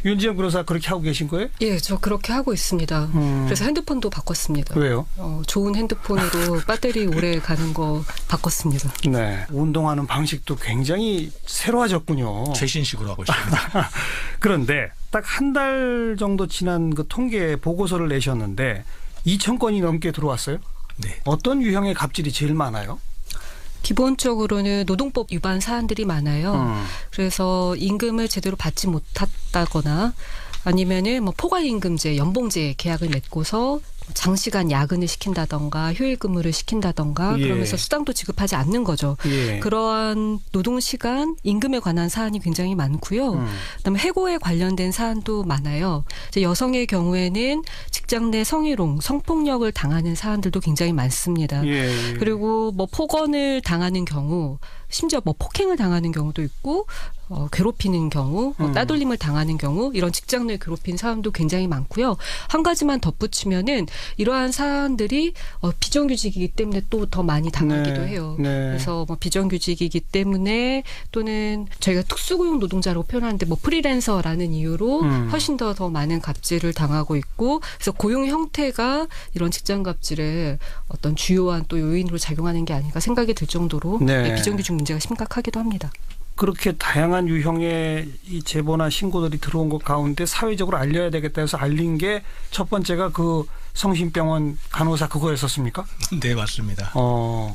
윤지영 변호사 그렇게 하고 계신 거예요? 예, 저 그렇게 하고 있습니다. 그래서 핸드폰도 바꿨습니다. 왜요? 좋은 핸드폰으로 배터리 오래 가는 거 바꿨습니다. 네, 운동하는 방식도 굉장히 새로워졌군요. 최신식으로 하고 있습니다. 그런데 딱 한 달 정도 지난 그 통계 보고서를 내셨는데 2,000건이 넘게 들어왔어요? 네. 어떤 유형의 갑질이 제일 많아요? 기본적으로는 노동법 위반 사안들이 많아요. 그래서 임금을 제대로 받지 못했다거나 아니면은 뭐 포괄임금제, 연봉제 계약을 맺고서 장시간 야근을 시킨다던가 휴일 근무를 시킨다던가 그러면서 수당도 지급하지 않는 거죠. 그러한 노동시간, 임금에 관한 사안이 굉장히 많고요. 그다음에 해고에 관련된 사안도 많아요. 이제 여성의 경우에는 직장 내 성희롱, 성폭력을 당하는 사안들도 굉장히 많습니다. 그리고 뭐 폭언을 당하는 경우, 심지어 뭐 폭행을 당하는 경우도 있고 괴롭히는 경우, 따돌림을 당하는 경우 이런 직장 내 괴롭힌 사람도 굉장히 많고요. 한 가지만 덧붙이면은 이러한 사안들이 비정규직이기 때문에 또 더 많이 당하기도 해요. 그래서 뭐 비정규직이기 때문에 또는 저희가 특수고용 노동자라고 표현하는데 뭐 프리랜서라는 이유로 훨씬 더 많은 갑질을 당하고 있고 그래서 고용 형태가 이런 직장 갑질의 어떤 주요한 또 요인으로 작용하는 게 아닌가 생각이 들 정도로 비정규직 문제가 심각하기도 합니다. 그렇게 다양한 유형의 이 제보나 신고들이 들어온 것 가운데 사회적으로 알려야 되겠다 해서 알린 게 첫 번째가 그 성심병원 간호사 그거였었습니까? 네, 맞습니다.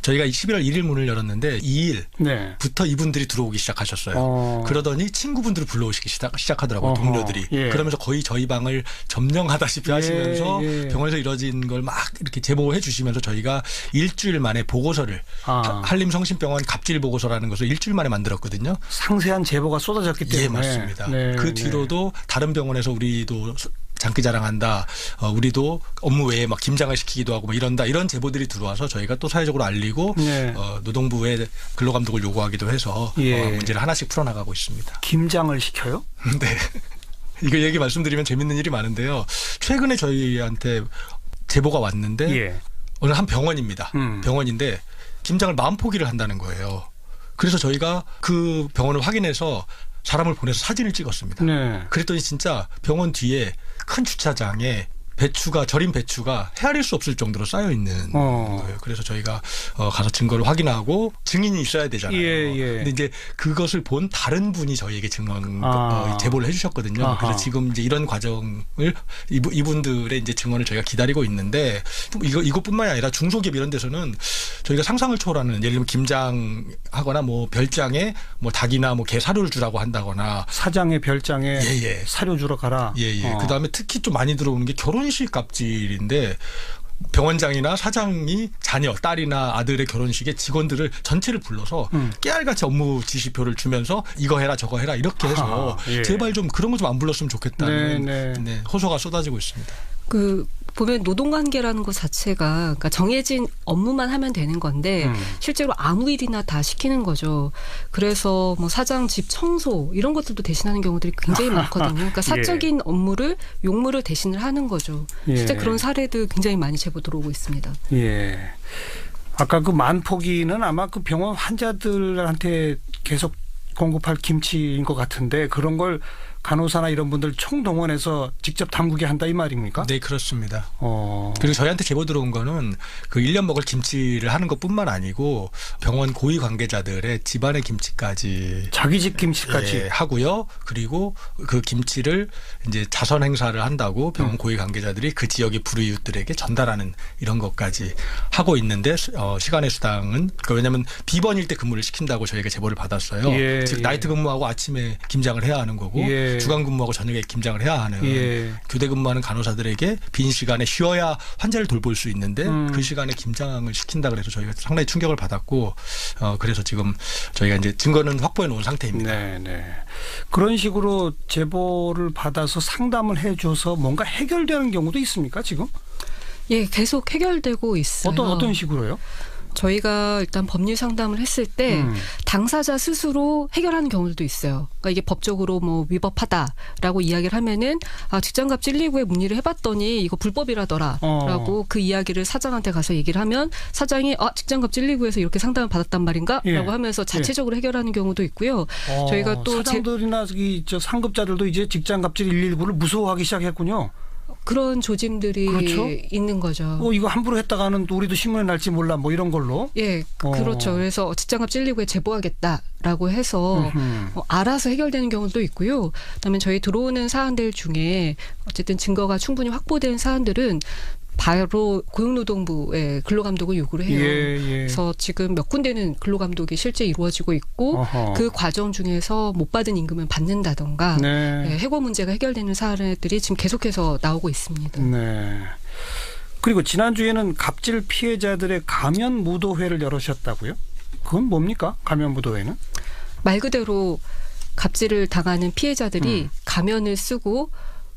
저희가 11월 1일 문을 열었는데 2일부터 이분들이 들어오기 시작하셨어요. 그러더니 친구분들을 불러오시기 시작하더라고요. 동료들이. 그러면서 거의 저희 방을 점령하다시피 하시면서 병원에서 이뤄진 걸 막 이렇게 제보해 주시면서 저희가 일주일 만에 보고서를 한림성심병원 갑질 보고서라는 것을 일주일 만에 만들었거든요. 상세한 제보가 쏟아졌기 때문에. 예, 맞습니다. 그 뒤로도 다른 병원에서 우리도 장기자랑한다. 우리도 업무 외에 막 김장을 시키기도 하고 막 이런다. 이런 제보들이 들어와서 저희가 또 사회적으로 알리고 노동부에 근로감독을 요구하기도 해서 문제를 하나씩 풀어나가고 있습니다. 김장을 시켜요? 네. 이거 얘기 말씀드리면 재밌는 일이 많은데요. 최근에 저희한테 제보가 왔는데 어느 한 병원입니다. 병원인데 김장을 마음포기를 한다는 거예요. 그래서 저희가 그 병원을 확인해서 사람을 보내서 사진을 찍었습니다. 그랬더니 진짜 병원 뒤에 큰 주차장에 절인 배추가 헤아릴 수 없을 정도로 쌓여 있는 거예요. 그래서 저희가 가서 증거를 확인하고 증인이 있어야 되잖아요. 근데 이제 그것을 본 다른 분이 저희에게 제보를 해주셨거든요. 그래서 지금 이제 이런 과정을 이분들의 이제 증언을 저희가 기다리고 있는데 이것뿐만이 아니라 중소기업 이런 데서는 저희가 상상을 초월하는 예를 들면 김장하거나 뭐 별장에 뭐 닭이나 뭐 개 사료를 주라고 한다거나 사장의 별장에 사료 주러 가라. 그다음에 특히 좀 많이 들어오는 게 결혼식 갑질인데 병원장이나 사장이 자녀, 딸이나 아들의 결혼식에 직원들을 전체를 불러서 깨알같이 업무 지시표를 주면서 이거 해라 저거 해라 이렇게 해서 제발 좀 그런 거 좀 안 불렀으면 좋겠다는 호소가 쏟아지고 있습니다. 보면 노동관계라는 것 자체가 그러니까 정해진 업무만 하면 되는 건데 실제로 아무 일이나 다 시키는 거죠. 그래서 뭐 사장 집 청소 이런 것들도 대신하는 경우들이 굉장히 많거든요. 그러니까 사적인 업무를 용무를 대신을 하는 거죠. 실제 그런 사례도 굉장히 많이 제보 들어오고 있습니다. 아까 그 만포기는 아마 그 병원 환자들한테 계속 공급할 김치인 것 같은데 그런 걸 간호사나 이런 분들 총동원해서 직접 담그게 한다 이 말입니까? 네, 그렇습니다. 그리고 저희한테 제보 들어온 거는 그 1년 먹을 김치를 하는 것뿐만 아니고 병원 고위 관계자들의 집안의 김치까지 자기 집 김치까지 하고요. 그리고 그 김치를 이제 자선 행사를 한다고 병원 고위 관계자들이 그 지역의 불우이웃들에게 전달하는 이런 것까지 하고 있는데 시간의 수당은 왜냐하면 비번일 때 근무를 시킨다고 저희가 제보를 받았어요. 즉 나이트 근무하고 아침에 김장을 해야 하는 거고 주간 근무하고 저녁에 김장을 해야 하는 교대 근무하는 간호사들에게 빈 시간에 쉬어야 환자를 돌볼 수 있는데 그 시간에 김장을 시킨다 그래서 저희가 상당히 충격을 받았고 그래서 지금 저희가 이제 증거는 확보해 놓은 상태입니다. 그런 식으로 제보를 받아서 상담을 해줘서 뭔가 해결되는 경우도 있습니까 지금? 계속 해결되고 있어요. 어떤 식으로요? 저희가 일단 법률 상담을 했을 때 당사자 스스로 해결하는 경우도 있어요. 그러니까 이게 법적으로 뭐 위법하다라고 이야기를 하면은 직장갑질 119에 문의를 해봤더니 이거 불법이라더라라고 그 이야기를 사장한테 가서 얘기를 하면 사장이 직장갑질 119에서 이렇게 상담을 받았단 말인가라고 하면서 자체적으로 해결하는 경우도 있고요. 저희가 또 사장들이나 저 상급자들도 이제 직장갑질 119를 무서워하기 시작했군요. 그런 조짐들이 있는 거죠. 이거 함부로 했다가는 우리도 신문에 날지 몰라 뭐 이런 걸로. 그렇죠. 그래서 직장갑질 119에 제보하겠다라고 해서 알아서 해결되는 경우도 있고요. 그다음에 저희 들어오는 사안들 중에 어쨌든 증거가 충분히 확보된 사안들은 바로 고용노동부에 근로감독을 요구를 해요. 그래서 지금 몇 군데는 근로감독이 실제 이루어지고 있고 그 과정 중에서 못 받은 임금을 받는다던가 해고 문제가 해결되는 사례들이 지금 계속해서 나오고 있습니다. 그리고 지난주에는 갑질 피해자들의 가면 무도회를 열으셨다고요? 그건 뭡니까? 가면 무도회는? 말 그대로 갑질을 당하는 피해자들이 가면을 쓰고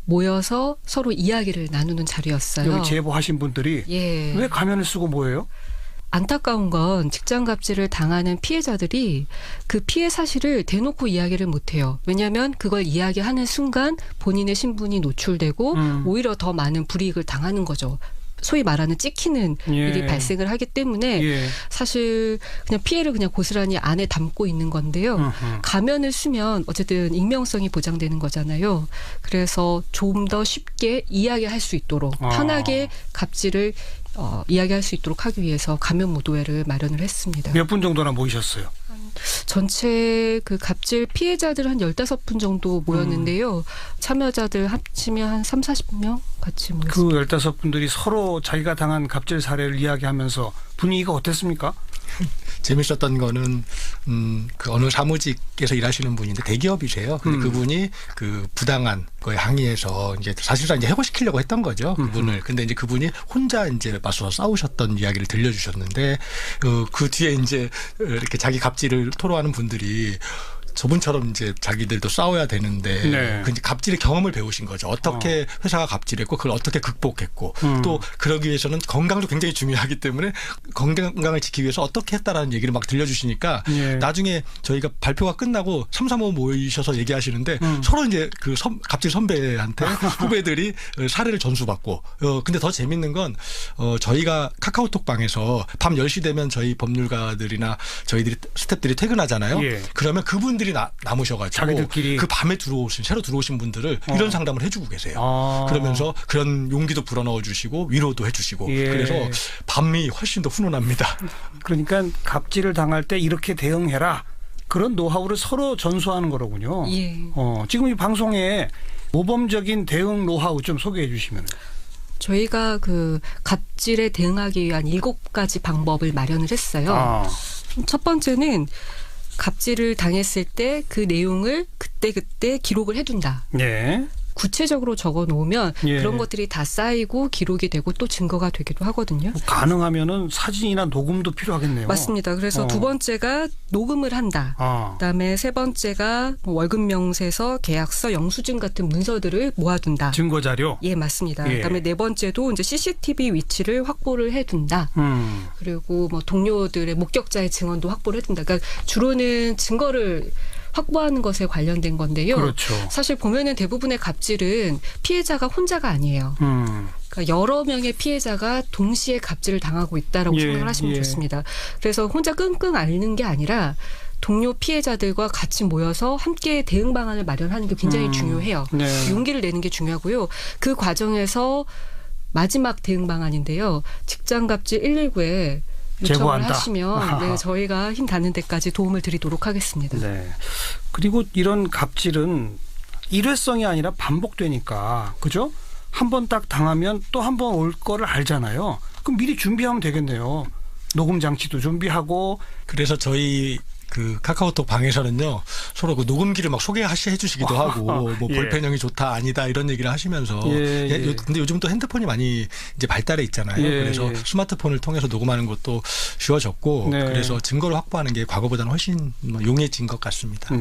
모여서 서로 이야기를 나누는 자리였어요. 여기 제보하신 분들이 왜 가면을 쓰고 모여요? 안타까운 건 직장 갑질을 당하는 피해자들이 그 피해 사실을 대놓고 이야기를 못해요. 왜냐하면 그걸 이야기하는 순간 본인의 신분이 노출되고 오히려 더 많은 불이익을 당하는 거죠. 소위 말하는 찍히는 일이 발생을 하기 때문에 사실 그냥 피해를 그냥 고스란히 안에 담고 있는 건데요. 가면을 쓰면 어쨌든 익명성이 보장되는 거잖아요. 그래서 좀 더 쉽게 이야기할 수 있도록 편하게 갑질을 이야기할 수 있도록 하기 위해서 가면 무도회를 마련을 했습니다. 몇 분 정도나 모이셨어요? 전체 그 갑질 피해자들 한 15분 정도 모였는데요. 참여자들 합치면 한 30-40명 같이 모였습니다. 그 15분들이 서로 자기가 당한 갑질 사례를 이야기하면서 분위기가 어땠습니까? 재밌었던 거는 그 어느 사무직에서 일하시는 분인데 대기업이세요. 근데 그분이 그 부당한 거에 항의해서 이제 사실상 이제 해고시키려고 했던 거죠. 그분을. 근데 이제 그분이 혼자 이제 맞서서 싸우셨던 이야기를 들려주셨는데 그 뒤에 이제 이렇게 자기 갑질을 토로하는 분들이 저분처럼 이제 자기들도 싸워야 되는데 그 이제 갑질의 경험을 배우신 거죠. 어떻게 회사가 갑질했고 그걸 어떻게 극복했고 또 그러기 위해서는 건강도 굉장히 중요하기 때문에 건강을 지키기 위해서 어떻게 했다라는 얘기를 막 들려주시니까 나중에 저희가 발표가 끝나고 335 모이셔서 얘기하시는데 서로 이제 그 갑질 선배한테 후배들이 사례를 전수받고 근데 더 재밌는 건 저희가 카카오톡 방에서 밤 10시 되면 저희 법률가들이나 저희들이 스태프들이 퇴근하잖아요. 그러면 그분들이 남으셔가지고 자기들끼리 그 밤에 새로 들어오신 분들을 이런 상담을 해주고 계세요. 그러면서 그런 용기도 불어넣어 주시고 위로도 해주시고 그래서 밤이 훨씬 더 훈훈합니다. 그러니까 갑질을 당할 때 이렇게 대응해라. 그런 노하우를 서로 전수하는 거로군요. 지금 이 방송에 모범적인 대응 노하우 좀 소개해 주시면. 저희가 그 갑질에 대응하기 위한 7가지 방법을 마련을 했어요. 첫 번째는 갑질을 당했을 때 그 내용을 그때그때 기록을 해둔다. 구체적으로 적어놓으면 그런 것들이 다 쌓이고 기록이 되고 또 증거가 되기도 하거든요. 가능하면은 사진이나 녹음도 필요하겠네요. 맞습니다. 그래서 두 번째가 녹음을 한다. 그다음에 세 번째가 월급 명세서, 계약서, 영수증 같은 문서들을 모아둔다. 증거 자료. 예, 맞습니다. 그다음에 네 번째도 이제 CCTV 위치를 확보를 해둔다. 그리고 뭐 동료들의 목격자의 증언도 확보를 해둔다. 그러니까 주로는 증거를 확보하는 것에 관련된 건데요. 그렇죠. 사실 보면은 대부분의 갑질은 피해자가 혼자가 아니에요. 그러니까 여러 명의 피해자가 동시에 갑질을 당하고 있다라고 생각을 하시면 좋습니다. 그래서 혼자 끙끙 앓는 게 아니라 동료 피해자들과 같이 모여서 함께 대응 방안을 마련하는 게 굉장히 중요해요. 용기를 내는 게 중요하고요. 그 과정에서 마지막 대응 방안인데요. 직장 갑질 119에 요청을 제보한다. 하시면 저희가 힘 닿는 데까지 도움을 드리도록 하겠습니다. 그리고 이런 갑질은 일회성이 아니라 반복되니까 그죠? 한 번 딱 당하면 또 한 번 올 거를 알잖아요. 그럼 미리 준비하면 되겠네요. 녹음 장치도 준비하고. 그래서 저희 그 카카오톡 방에서는요 서로 그 녹음기를 막 소개해 주시기도 하고 뭐 볼펜형이 좋다 아니다 이런 얘기를 하시면서 근데 요즘 또 핸드폰이 많이 이제 발달해 있잖아요. 그래서 스마트폰을 통해서 녹음하는 것도 쉬워졌고 그래서 증거를 확보하는 게 과거보다는 훨씬 용이해진 것 같습니다.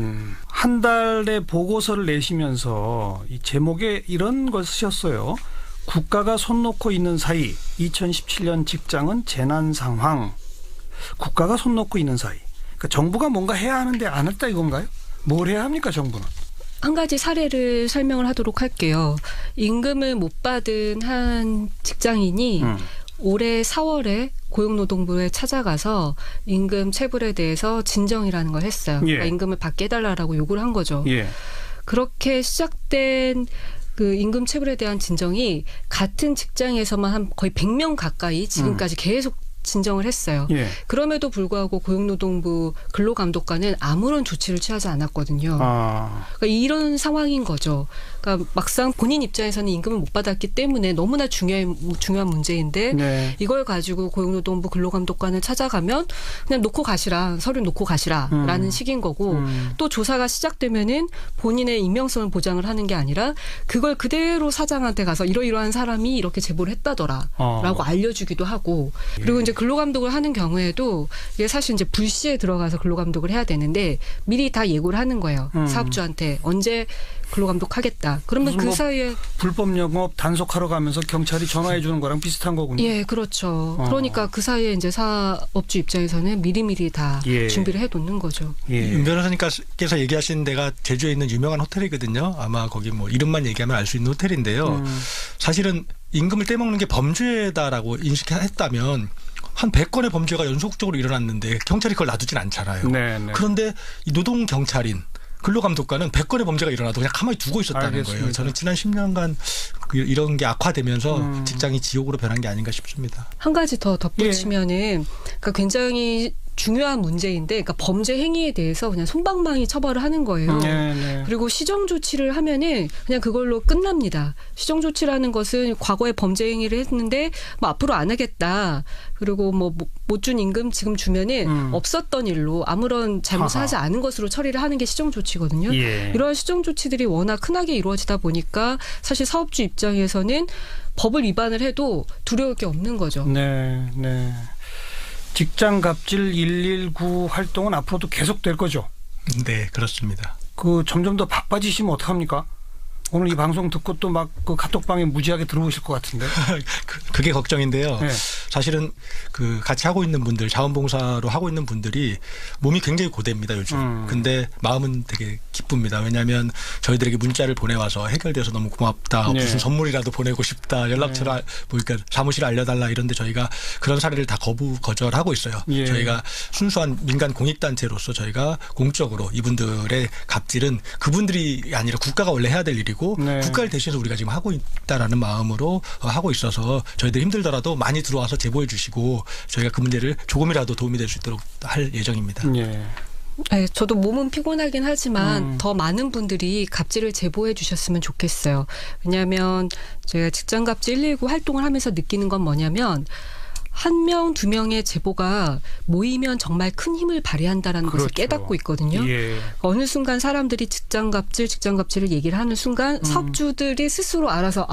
한 달에 보고서를 내시면서 이 제목에 이런 걸 쓰셨어요. 국가가 손 놓고 있는 사이 2017년 직장은 재난 상황. 국가가 손 놓고 있는 사이. 그러니까 정부가 뭔가 해야 하는데 안 했다 이건가요? 뭘 해야 합니까 정부는? 한 가지 사례를 설명을 하도록 할게요. 임금을 못 받은 한 직장인이 올해 4월에 고용노동부에 찾아가서 임금 체불에 대해서 진정이라는 걸 했어요. 그러니까 임금을 받게 해달라고 요구를 한 거죠. 그렇게 시작된 그 임금 체불에 대한 진정이 같은 직장에서만 한 거의 100명 가까이 지금까지 계속 진정을 했어요. 예. 그럼에도 불구하고 고용노동부 근로감독관은 아무런 조치를 취하지 않았거든요. 그러니까 이런 상황인 거죠. 그러니까 막상 본인 입장에서는 임금을 못 받았기 때문에 너무나 중요한 문제인데 네. 이걸 가지고 고용노동부 근로감독관을 찾아가면 그냥 놓고 가시라, 서류 놓고 가시라라는 식인 거고 또 조사가 시작되면은 본인의 익명성을 보장을 하는 게 아니라 그걸 그대로 사장한테 가서 이러이러한 사람이 이렇게 제보를 했다더라라고 알려주기도 하고 그리고 이제 근로감독을 하는 경우에도 이게 사실 이제 불시에 들어가서 근로감독을 해야 되는데 미리 다 예고를 하는 거예요. 사업주한테 언제 근로감독하겠다. 그러면 그 사이에 불법 영업 단속하러 가면서 경찰이 전화해 주는 거랑 비슷한 거군요. 예, 그렇죠. 그러니까 그 사이에 이제 사업주 입장에서는 미리미리 다 준비를 해놓는 거죠. 윤 변호사님께서 얘기하신 데가 제주에 있는 유명한 호텔이거든요. 아마 거기 뭐 이름만 얘기하면 알 수 있는 호텔인데요. 사실은 임금을 떼먹는 게 범죄다라고 인식했다면 한 100건의 범죄가 연속적으로 일어났는데 경찰이 그걸 놔두진 않잖아요. 네네. 그런데 이 노동경찰인 근로감독관은 100건의 범죄가 일어나도 그냥 가만히 두고 있었다는 알겠습니다. 거예요. 저는 지난 10년간 이런 게 악화되면서 직장이 지옥으로 변한 게 아닌가 싶습니다. 한 가지 더 덧붙이면은 그러니까 굉장히 중요한 문제인데 그러니까 범죄 행위에 대해서 그냥 솜방망이 처벌을 하는 거예요. 그리고 시정 조치를 하면은 그냥 그걸로 끝납니다. 시정 조치라는 것은 과거에 범죄 행위를 했는데 뭐 앞으로 안 하겠다. 그리고 뭐 못 준 임금 지금 주면은 없었던 일로 아무런 잘못을 하지 않은 것으로 처리를 하는 게 시정 조치거든요. 이러한 시정 조치들이 워낙 흔하게 이루어지다 보니까 사실 사업주 입장에서는 법을 위반을 해도 두려울 게 없는 거죠. 네, 네. 직장 갑질 119 활동은 앞으로도 계속될 거죠? 네, 그렇습니다. 그 점점 더 바빠지시면 어떡합니까? 오늘 이 방송 듣고 또 막 그 카톡방에 무지하게 들어오실 것 같은데. 그게 걱정인데요. 네. 사실은 그 같이 하고 있는 분들, 자원봉사로 하고 있는 분들이 몸이 굉장히 고됩니다, 요즘. 근데 마음은 되게 기쁩니다. 왜냐하면 저희들에게 문자를 보내와서 해결돼서 너무 고맙다. 네. 무슨 선물이라도 보내고 싶다. 연락처를 그러니까 사무실 알려달라 이런데 저희가 그런 사례를 다 거절하고 있어요. 저희가 순수한 민간 공익단체로서 저희가 공적으로 이분들의 갑질은 그분들이 아니라 국가가 원래 해야 될 일이고 국가를 대신해서 우리가 지금 하고 있다라는 마음으로 하고 있어서 저희들 힘들더라도 많이 들어와서 제보해 주시고 저희가 그 문제를 조금이라도 도움이 될 수 있도록 할 예정입니다. 네, 저도 몸은 피곤하긴 하지만 더 많은 분들이 갑질을 제보해 주셨으면 좋겠어요. 왜냐하면 제가 직장갑질 119 활동을 하면서 느끼는 건 뭐냐면 1명, 2명의 제보가 모이면 정말 큰 힘을 발휘한다라는 것을 깨닫고 있거든요. 어느 순간 사람들이 직장갑질을 얘기를 하는 순간 사업주들이 스스로 알아서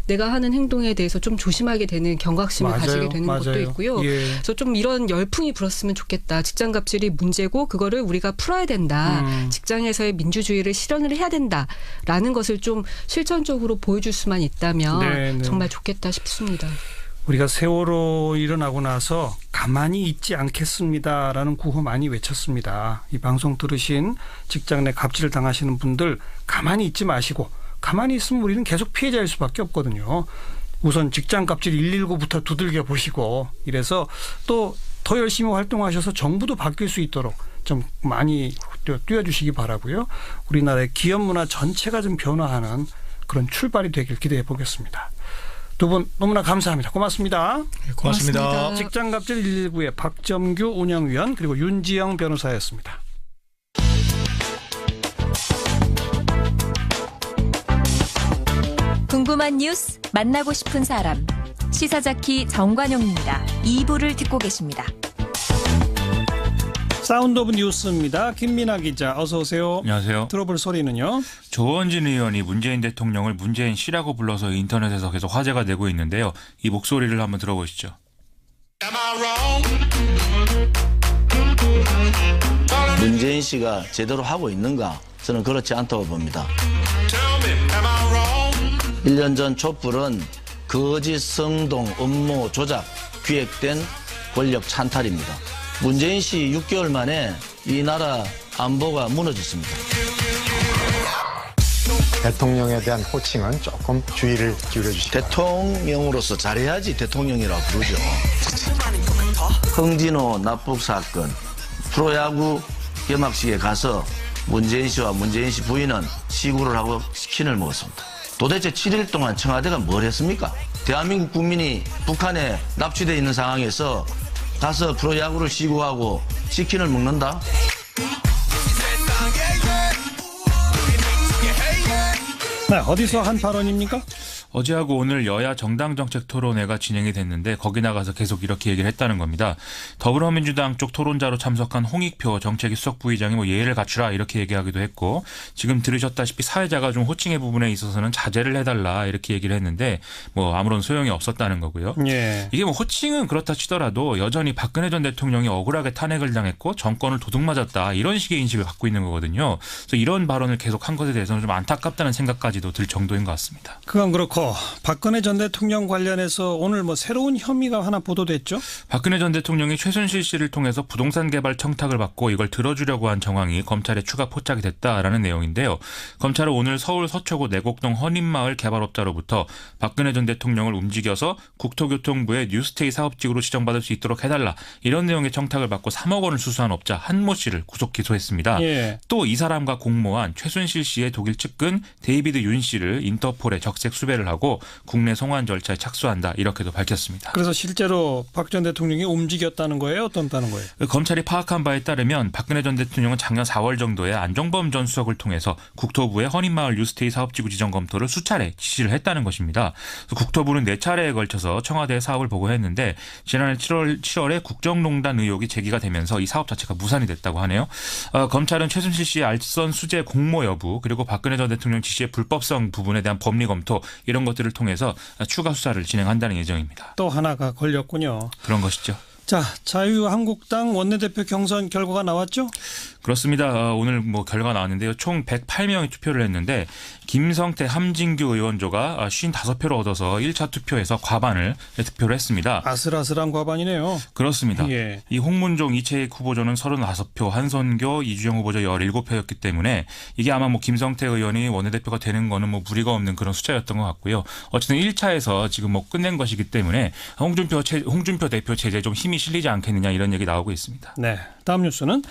내가 하는 행동에 대해서 좀 조심하게 되는 경각심을 가지게 되는 것도 있고요. 그래서 좀 이런 열풍이 불었으면 좋겠다. 직장갑질이 문제고 그거를 우리가 풀어야 된다. 직장에서의 민주주의를 실현을 해야 된다라는 것을 좀 실천적으로 보여줄 수만 있다면 정말 좋겠다 싶습니다. 우리가 세월호 일어나고 나서 가만히 있지 않겠습니다라는 구호 많이 외쳤습니다. 이 방송 들으신 직장 내 갑질을 당하시는 분들 가만히 있지 마시고 가만히 있으면 우리는 계속 피해자일 수밖에 없거든요. 우선 직장 갑질 119부터 두들겨 보시고 이래서 또 더 열심히 활동하셔서 정부도 바뀔 수 있도록 좀 많이 뛰어주시기 바라고요. 우리나라의 기업 문화 전체가 좀 변화하는 그런 출발이 되길 기대해 보겠습니다. 두 분 너무나 감사합니다. 고맙습니다. 고맙습니다. 직장갑질 119의 박점규 운영위원 그리고 윤지영 변호사였습니다. 궁금한 뉴스, 만나고 싶은 사람. 시사자키 정관용입니다. 2부를 듣고 계십니다. 사운드 오브 뉴스입니다. 김민아 기자 어서 오세요. 안녕하세요. 들어볼 소리는요. 조원진 의원이 문재인 대통령을 문재인 씨라고 불러서 인터넷에서 계속 화제가 되고 있는데요. 이 목소리를 한번 들어보시죠. 문재인 씨가 제대로 하고 있는가? 저는 그렇지 않다고 봅니다. 1년 전 촛불은 거짓 성동 음모 조작 기획된 권력 찬탈입니다. 문재인 씨 6개월 만에 이 나라 안보가 무너졌습니다. 대통령에 대한 호칭은 조금 주의를 기울여 주시기 바랍니다. 대통령으로서 잘해야지 대통령이라고 부르죠. 흥진호 납북 사건, 프로야구 개막식에 가서 문재인 씨와 문재인 씨 부인은 시구를 하고 치킨을 먹었습니다. 도대체 7일 동안 청와대가 뭘 했습니까? 대한민국 국민이 북한에 납치되어 있는 상황에서 가서 프로야구를 시구하고 치킨을 먹는다? 네, 어디서 한 발언입니까? 어제하고 오늘 여야 정당정책 토론회가 진행이 됐는데 거기 나가서 계속 이렇게 얘기를 했다는 겁니다. 더불어민주당 쪽 토론자로 참석한 홍익표 정책위 수석부의장이 뭐 예의를 갖추라 이렇게 얘기하기도 했고 지금 들으셨다시피 사회자가 좀 호칭의 부분에 있어서는 자제를 해달라 이렇게 얘기를 했는데 뭐 아무런 소용이 없었다는 거고요. 예. 이게 뭐 호칭은 그렇다 치더라도 여전히 박근혜 전 대통령이 억울하게 탄핵을 당했고 정권을 도둑맞았다 이런 식의 인식을 갖고 있는 거거든요. 그래서 이런 발언을 계속 한 것에 대해서는 좀 안타깝다는 생각까지도 들 정도인 것 같습니다. 그건 그렇고 박근혜 전 대통령 관련해서 오늘 뭐 새로운 혐의가 하나 보도됐죠? 박근혜 전 대통령이 최순실 씨를 통해서 부동산 개발 청탁을 받고 이걸 들어주려고 한 정황이 검찰에 추가 포착이 됐다라는 내용인데요. 검찰은 오늘 서울 서초구 내곡동 헌인마을 개발업자로부터 박근혜 전 대통령을 움직여서 국토교통부의 뉴스테이 사업직으로 지정받을 수 있도록 해달라 이런 내용의 청탁을 받고 3억 원을 수수한 업자 한모 씨를 구속 기소했습니다. 예. 또 이 사람과 공모한 최순실 씨의 독일 측근 데이비드 윤 씨를 인터폴에 적색 수배를 하고 국내 송환 절차에 착수한다 이렇게도 밝혔습니다. 그래서 실제로 박 전 대통령이 움직였다는 거예요? 어떻다는 거예요? 검찰이 파악한 바에 따르면 박근혜 전 대통령은 작년 4월 정도에 안종범 전 수석을 통해서 국토부의 헌인마을 뉴스테이 사업지구 지정 검토를 수차례 지시를 했다는 것입니다. 국토부는 4차례에 걸쳐서 청와대에 사업을 보고했는데 지난해 7월에 국정농단 의혹이 제기가 되면서 이 사업 자체가 무산이 됐다고 하네요. 검찰은 최순실 씨의 알선 수재 공모 여부 그리고 박근혜 전 대통령 지시의 불법성 부분에 대한 법리 검토 이런 것들을 통해서 추가 수사를 진행한다는 예정입니다. 또 하나가 걸렸군요. 그런 것이죠. 자, 자유한국당 원내대표 경선 결과가 나왔죠? 그렇습니다. 오늘 뭐 결과 나왔는데요. 총 108명이 투표를 했는데 김성태, 함진규 의원조가 55표를 얻어서 1차 투표에서 과반을 득표를 했습니다. 아슬아슬한 과반이네요. 그렇습니다. 예. 이 홍문종, 이채익 후보조는 35표, 한선교, 이주영 후보조 17표였기 때문에 이게 아마 뭐 김성태 의원이 원내대표가 되는 거는 뭐 무리가 없는 그런 숫자였던 것 같고요. 어쨌든 1차에서 지금 뭐 끝낸 것이기 때문에 홍준표 대표 체제에 좀 힘이 실리지 않겠느냐 이런 얘기 나오고 있습니다. 네. 다음 뉴스는?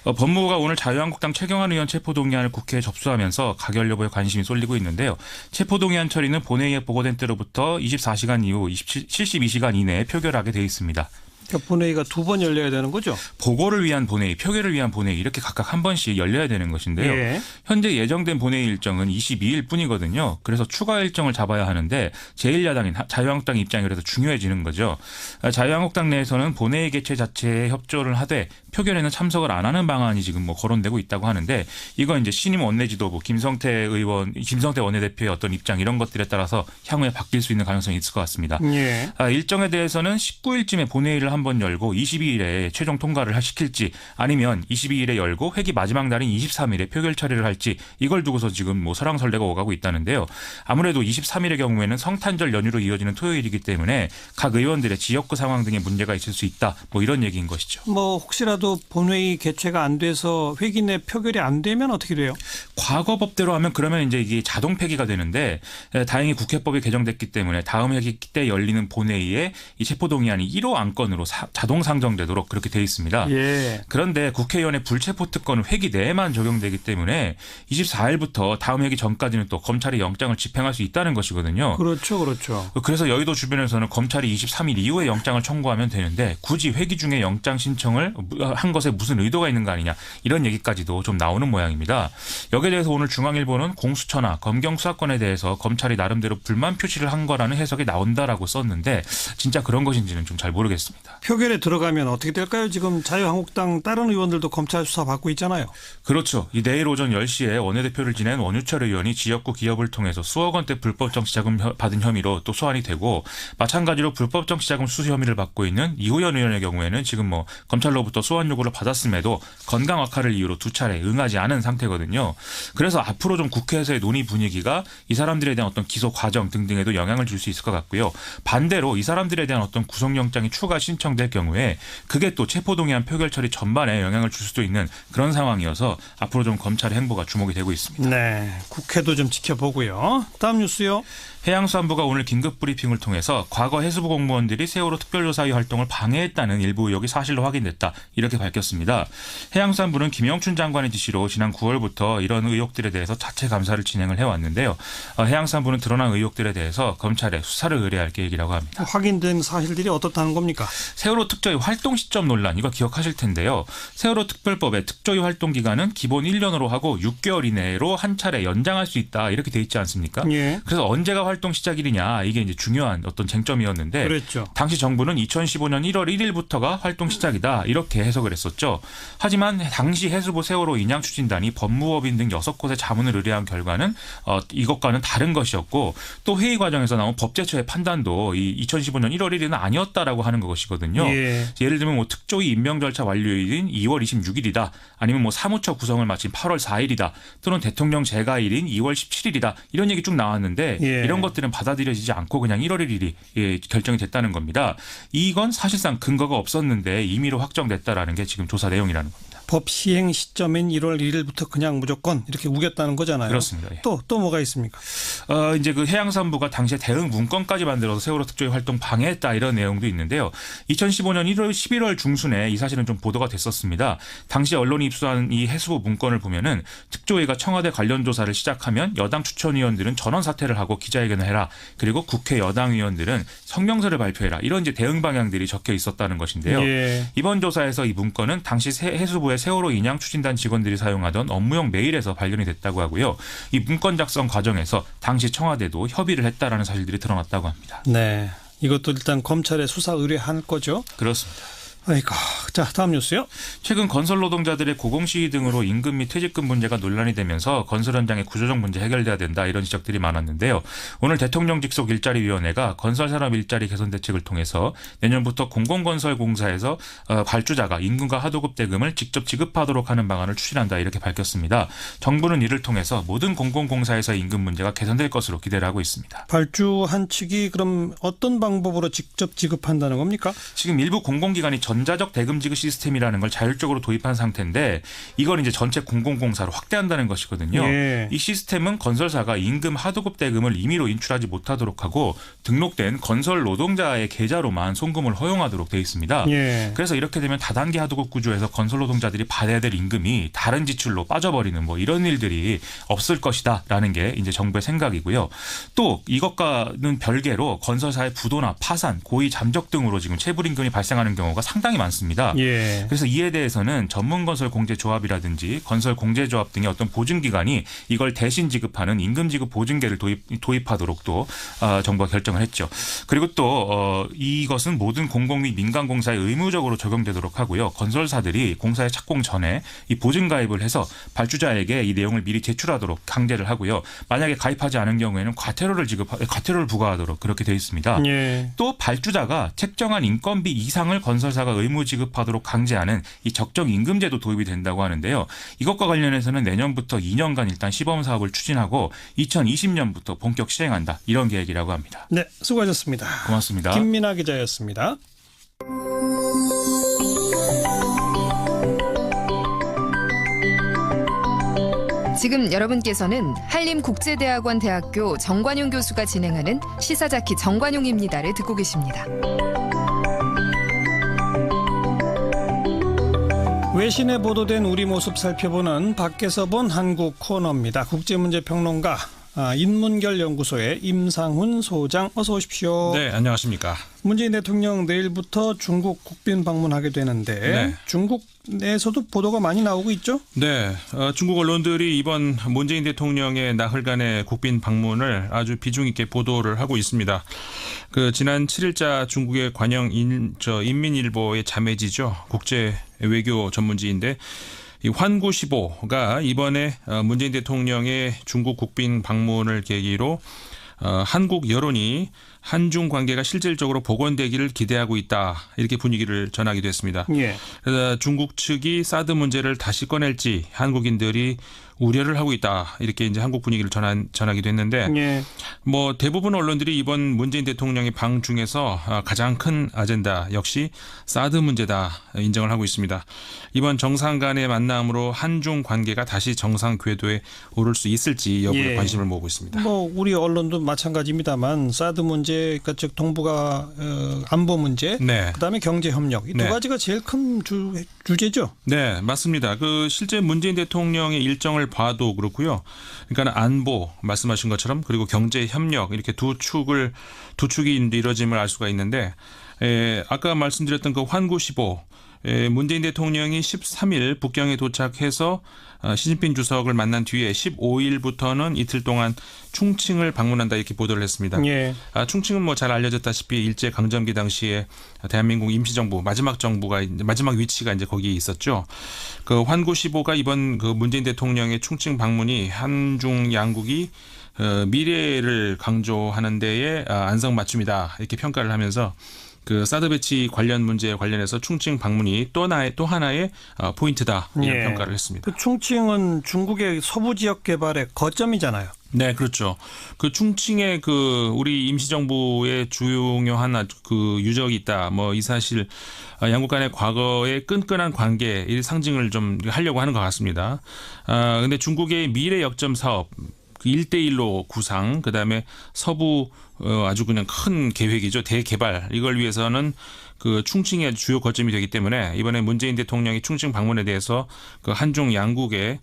법무부가 오늘 자유한국당 최경환 의원 체포동의안을 국회에 접수하면서 가결 여부에 관심이 쏠리고 있는데요. 체포동의안 처리는 본회의에 보고된 때로부터 24시간 이후 72시간 이내에 표결하게 돼 있습니다. 그러니까 본회의가 2번 열려야 되는 거죠? 보고를 위한 본회의, 표결을 위한 본회의 이렇게 각각 한 번씩 열려야 되는 것인데요. 예. 현재 예정된 본회의 일정은 22일 뿐이거든요. 그래서 추가 일정을 잡아야 하는데 제1야당인 자유한국당 입장이 그래서 중요해지는 거죠. 자유한국당 내에서는 본회의 개최 자체에 협조를 하되 표결에는 참석을 안 하는 방안이 지금 뭐 거론되고 있다고 하는데 이건 이제 신임 원내지도부 김성태 원내대표의 어떤 입장 이런 것들에 따라서 향후에 바뀔 수 있는 가능성이 있을 것 같습니다. 예. 일정에 대해서는 19일쯤에 본회의를 한번 열고 22일에 최종 통과를 시킬지 아니면 22일에 열고 회기 마지막 날인 23일에 표결 처리를 할지 이걸 두고서 지금 뭐 설왕설래가 오가고 있다는데요. 아무래도 23일의 경우에는 성탄절 연휴로 이어지는 토요일이기 때문에 각 의원들의 지역구 상황 등의 문제가 있을 수 있다. 뭐 이런 얘기인 것이죠. 뭐 혹시라도 본회의 개최가 안 돼서 회기 내 표결이 안 되면 어떻게 돼요? 과거 법대로 하면 그러면 이제 이게 자동 폐기가 되는데 다행히 국회법이 개정됐기 때문에 다음 회기 때 열리는 본회의에 이 체포동의안이 1호 안건으로 자동 상정되도록 그렇게 돼 있습니다. 예. 그런데 국회의원의 불체포 특권은 회기 내에만 적용되기 때문에 24일부터 다음 회기 전까지는 또 검찰이 영장을 집행할 수 있다는 것이거든요. 그렇죠. 그렇죠. 그래서 여의도 주변에서는 검찰이 23일 이후에 영장을 청구하면 되는데 굳이 회기 중에 영장 신청을 한 것에 무슨 의도가 있는 거 아니냐 이런 얘기까지도 좀 나오는 모양입니다. 여기에 대해서 오늘 중앙일보는 공수처나 검경 수사권에 대해서 검찰이 나름대로 불만 표시를 한 거라는 해석이 나온다라고 썼는데 진짜 그런 것인지는 좀 잘 모르겠습니다. 표결에 들어가면 어떻게 될까요? 지금 자유한국당 다른 의원들도 검찰 수사 받고 있잖아요. 그렇죠. 이 내일 오전 10시에 원내대표를 지낸 원유철 의원이 지역구 기업을 통해서 수억 원대 불법 정치자금 받은 혐의로 또 소환이 되고 마찬가지로 불법 정치자금 수수 혐의를 받고 있는 이호연 의원의 경우에는 지금 뭐 검찰로부터 소환 요구를 받았음에도 건강 악화를 이유로 2차례 응하지 않은 상태거든요. 그래서 앞으로 좀 국회에서의 논의 분위기가 이 사람들에 대한 어떤 기소 과정 등등에도 영향을 줄 수 있을 것 같고요. 반대로 이 사람들에 대한 어떤 구속영장이 추가 신청될 경우에 그게 또 체포동의안 표결 처리 전반에 영향을 줄 수도 있는 그런 상황이어서 앞으로 좀 검찰의 행보가 주목이 되고 있습니다. 네, 국회도 좀 지켜보고요. 다음 뉴스요. 해양수산부가 오늘 긴급 브리핑을 통해서 과거 해수부 공무원들이 세월호 특별조사위 활동을 방해했다는 일부 의혹이 사실로 확인됐다. 이렇게 밝혔습니다. 해양수산부는 김영춘 장관의 지시로 지난 9월부터 이런 의혹들에 대해서 자체 감사를 진행을 해왔는데요. 해양수산부는 드러난 의혹들에 대해서 검찰에 수사를 의뢰할 계획이라고 합니다. 확인된 사실들이 어떻다는 겁니까? 세월호 특조위 활동 시점 논란 이거 기억하실 텐데요. 세월호 특별법의 특조위 활동 기간은 기본 1년으로 하고 6개월 이내로 한 차례 연장할 수 있다. 이렇게 돼 있지 않습니까? 예. 그래서 언제가 활동 시작일이냐 이게 이제 중요한 어떤 쟁점이었는데 그랬죠. 당시 정부는 2015년 1월 1일부터가 활동 시작이다 이렇게 해석을 했었죠. 하지만 당시 해수부 세월호 인양 추진단이 법무법인 등 6곳에 자문을 의뢰한 결과는 이것과는 다른 것이었고 또 회의 과정에서 나온 법제처의 판단도 이 2015년 1월 1일은 아니었다라고 하는 것이거든요. 예를 들면 뭐 특조위 임명 절차 완료일인 2월 26일이다. 아니면 뭐 사무처 구성을 마친 8월 4일이다. 또는 대통령 재가일인 2월 17일이다. 이런 얘기 쭉 나왔는데 이런 것들은 받아들여지지 않고 그냥 1월 1일이 결정이 됐다는 겁니다. 이건 사실상 근거가 없었는데 임의로 확정됐다라는 게 지금 조사 내용이라는 겁니다. 법 시행 시점인 1월 1일부터 그냥 무조건 이렇게 우겼다는 거잖아요. 그렇습니다. 예. 또 뭐가 있습니까? 이제 그 해양수산부가 당시에 대응 문건까지 만들어서 세월호 특조위 활동 방해했다 이런 내용도 있는데요. 2015년 11월 중순에 이 사실은 좀 보도가 됐었습니다. 당시 언론이 입수한 이 해수부 문건을 보면은 특조위가 청와대 관련 조사를 시작하면 여당 추천위원들은 전원 사퇴를 하고 기자회견을 해라. 그리고 국회 여당 의원들은 성명서를 발표해라. 이런 이제 대응 방향들이 적혀 있었다는 것인데요. 이번 조사에서 이 문건은 당시 해수부의 세월호 인양 추진단 직원들이 사용하던 업무용 메일에서 발견이 됐다고 하고요. 이 문건 작성 과정에서 당시 청와대도 협의를 했다라는 사실들이 드러났다고 합니다. 네, 이것도 일단 검찰에 수사 의뢰할 거죠? 그렇습니다. 아이고. 자, 다음 뉴스요. 최근 건설 노동자들의 고공시위 등으로 임금 및 퇴직금 문제가 논란이 되면서 건설 현장의 구조적 문제 해결돼야 된다 이런 지적들이 많았는데요. 오늘 대통령 직속 일자리위원회가 건설산업 일자리 개선 대책을 통해서 내년부터 공공건설공사에서 발주자가 임금과 하도급 대금을 직접 지급하도록 하는 방안을 추진한다 이렇게 밝혔습니다. 정부는 이를 통해서 모든 공공공사에서의 임금 문제가 개선될 것으로 기대를 하고 있습니다. 발주 한 측이 그럼 어떤 방법으로 직접 지급한다는 겁니까? 지금 일부 공공기관이 전자적 대금 지급 시스템이라는 걸 자율적으로 도입한 상태인데 이걸 이제 전체 공공공사로 확대한다는 것이거든요. 이 시스템은 건설사가 임금 하도급 대금을 임의로 인출하지 못하도록 하고 등록된 건설 노동자의 계좌로만 송금을 허용하도록 돼 있습니다. 그래서 이렇게 되면 다단계 하도급 구조에서 건설 노동자들이 받아야 될 임금이 다른 지출로 빠져버리는 뭐 이런 일들이 없을 것이다라는 게 이제 정부의 생각이고요. 또 이것과는 별개로 건설사의 부도나 파산, 고의 잠적 등으로 지금 체불임금이 발생하는 경우가 상당히 많습니다. 그래서 이에 대해서는 전문건설공제조합이라든지 건설공제조합 등의 어떤 보증기관이 이걸 대신 지급하는 임금지급 보증계를 도입하도록 또 정부가 결정을 했죠. 그리고 또 이것은 모든 공공 및 민간공사에 의무적으로 적용되도록 하고요. 건설사들이 공사에 착공 전에 이 보증 가입을 해서 발주자에게 이 내용을 미리 제출하도록 강제를 하고요. 만약에 가입하지 않은 경우에는 과태료를 부과하도록 그렇게 되어 있습니다. 또 발주자가 책정한 인건비 이상을 건설사가 의무 지급하도록 강제하는 이 적정 임금제도 도입이 된다고 하는데요. 이것과 관련해서는 내년부터 2년간 일단 시범 사업을 추진하고 2020년부터 본격 시행한다. 이런 계획이라고 합니다. 네, 수고하셨습니다. 고맙습니다. 김민아 기자였습니다. 지금 여러분께서는 한림국제대학원 대학교 정관용 교수가 진행하는 시사자키 정관용입니다를 듣고 계십니다. 외신에 보도된 우리 모습 살펴보는 밖에서 본 한국 코너입니다. 국제문제평론가 인문결 연구소의 임상훈 소장 어서 오십시오. 네, 안녕하십니까. 문재인 대통령 내일부터 중국 국빈 방문하게 되는데 중국 내에서도 보도가 많이 나오고 있죠? 네, 중국 언론들이 이번 문재인 대통령의 나흘간의 국빈 방문을 아주 비중 있게 보도를 하고 있습니다. 그 지난 7일자 중국의 관영 인민일보의 자매지죠. 국제 외교 전문지인데 이 환구시보가 이번에 문재인 대통령의 중국 국빈 방문을 계기로 한국 여론이 한중 관계가 실질적으로 복원되기를 기대하고 있다. 이렇게 분위기를 전하기도 했습니다. 예. 그래서 중국 측이 사드 문제를 다시 꺼낼지 한국인들이 우려를 하고 있다. 이렇게 이제 한국 분위기를 전하기도 했는데 예. 뭐 대부분 언론들이 이번 문재인 대통령의 방 중에서 가장 큰 아젠다 역시 사드 문제다 인정을 하고 있습니다. 이번 정상 간의 만남으로 한중 관계가 다시 정상 궤도에 오를 수 있을지 여부에 예. 관심을 모으고 있습니다. 뭐 우리 언론도 마찬가지입니다만 사드 문제, 그러니까 즉 동북아 안보 문제, 네. 그다음에 경제 협력 이 두 네. 가지가 제일 큰 주제죠. 네, 맞습니다. 그 실제 문재인 대통령의 일정을 봐도 그렇고요. 그러니까 안보 말씀하신 것처럼 그리고 경제 협력 이렇게 두 축이 이루어짐을 알 수가 있는데 아까 말씀드렸던 그 환구15 문재인 대통령이 13일 북경에 도착해서 시진핑 주석을 만난 뒤에 15일부터는 이틀 동안 충칭을 방문한다 이렇게 보도를 했습니다. 예. 충칭은 뭐 잘 알려졌다시피 일제 강점기 당시에 대한민국 임시정부 마지막 위치가 이제 거기에 있었죠. 그 환구15가 이번 그 문재인 대통령의 충칭 방문이 한중 양국이 미래를 강조하는 데에 안성맞춤이다 이렇게 평가를 하면서 그 사드 배치 관련 문제에 관련해서 충칭 방문이 또 하나의 포인트다 이런 예. 평가를 했습니다. 그 충칭은 중국의 서부 지역 개발의 거점이잖아요. 네, 그렇죠. 그 충칭에 그 우리 임시정부의 중요한 그 유적이 있다. 뭐 이 사실 양국 간의 과거의 끈끈한 관계의 상징을 좀 하려고 하는 것 같습니다. 근데 중국의 미래 역점 사업. 그 1대1로 구상, 그다음에 서부 아주 그냥 큰 계획이죠. 대개발. 이걸 위해서는 그 충칭의 주요 거점이 되기 때문에 이번에 문재인 대통령이 충칭 방문에 대해서 그 한중 양국의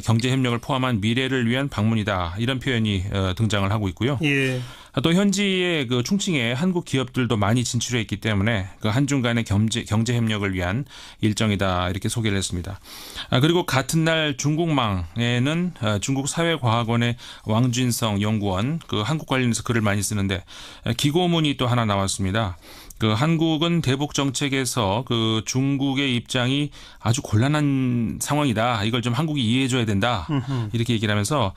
경제 협력을 포함한 미래를 위한 방문이다. 이런 표현이 등장을 하고 있고요. 예. 또 현지의 그 충칭에 한국 기업들도 많이 진출해 있기 때문에 그 한중 간의 경제 협력을 위한 일정이다 이렇게 소개를 했습니다. 그리고 같은 날 중국망에는 중국 사회과학원의 왕준성 연구원 그 한국 관련해서 글을 많이 쓰는데 기고문이 또 하나 나왔습니다. 그 한국은 대북 정책에서 그 중국의 입장이 아주 곤란한 상황이다. 이걸 좀 한국이 이해해줘야 된다. 이렇게 얘기를 하면서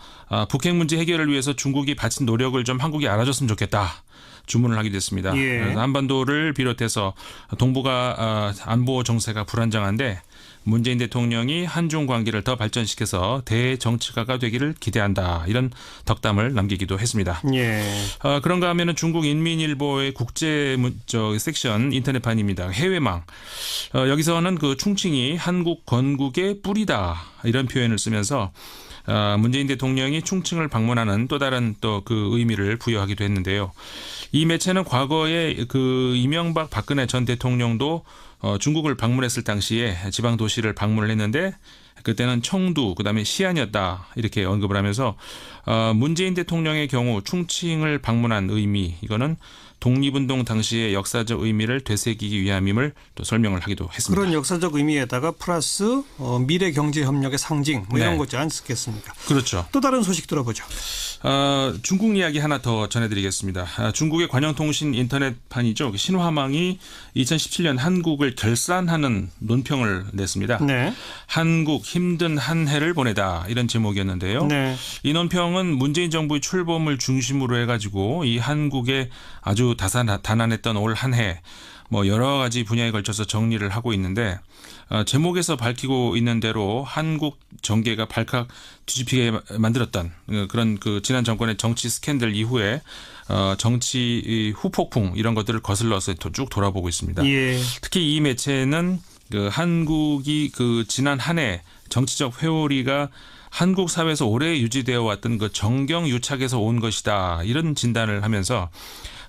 북핵 문제 해결을 위해서 중국이 바친 노력을 좀 한국이 알아줬으면 좋겠다. 주문을 하게 됐습니다. 예. 그래서 한반도를 비롯해서 동북아 안보 정세가 불안정한데 문재인 대통령이 한중 관계를 더 발전시켜서 대정치가가 되기를 기대한다. 이런 덕담을 남기기도 했습니다. 예. 그런가 하면은 중국 인민일보의 국제 섹션 인터넷판입니다. 해외망. 여기서는 그 충칭이 한국 건국의 뿌리다. 이런 표현을 쓰면서 문재인 대통령이 충칭을 방문하는 또 다른 또 그 의미를 부여하기도 했는데요. 이 매체는 과거에 그 이명박 박근혜 전 대통령도 중국을 방문했을 당시에 지방 도시를 방문을 했는데 그때는 청두 그다음에 시안이었다 이렇게 언급을 하면서 문재인 대통령의 경우 충칭을 방문한 의미 이거는 독립운동 당시의 역사적 의미를 되새기기 위함임을 또 설명을 하기도 했습니다. 그런 역사적 의미에다가 플러스 미래 경제 협력의 상징 뭐 이런 거지 않겠습니까? 그렇죠. 또 다른 소식 들어보죠. 중국 이야기 하나 더 전해드리겠습니다. 중국의 관영통신 인터넷판이죠. 신화망이 2017년 한국을 결산하는 논평을 냈습니다. 네. 한국 힘든 한 해를 보내다 이런 제목이었는데요. 네. 이 논평은 문재인 정부의 출범을 중심으로 해가지고 이 한국의 아주 다난했던 올 한 해 뭐 여러 가지 분야에 걸쳐서 정리를 하고 있는데 제목에서 밝히고 있는 대로 한국 정계가 발칵 뒤집히게 만들었던 그런 그 지난 정권의 정치 스캔들 이후에 정치 후폭풍 이런 것들을 거슬러서 쭉 돌아보고 있습니다. 예. 특히 이 매체는 그 한국이 그 지난 한 해 정치적 회오리가 한국 사회에서 오래 유지되어 왔던 그 정경유착에서 온 것이다 이런 진단을 하면서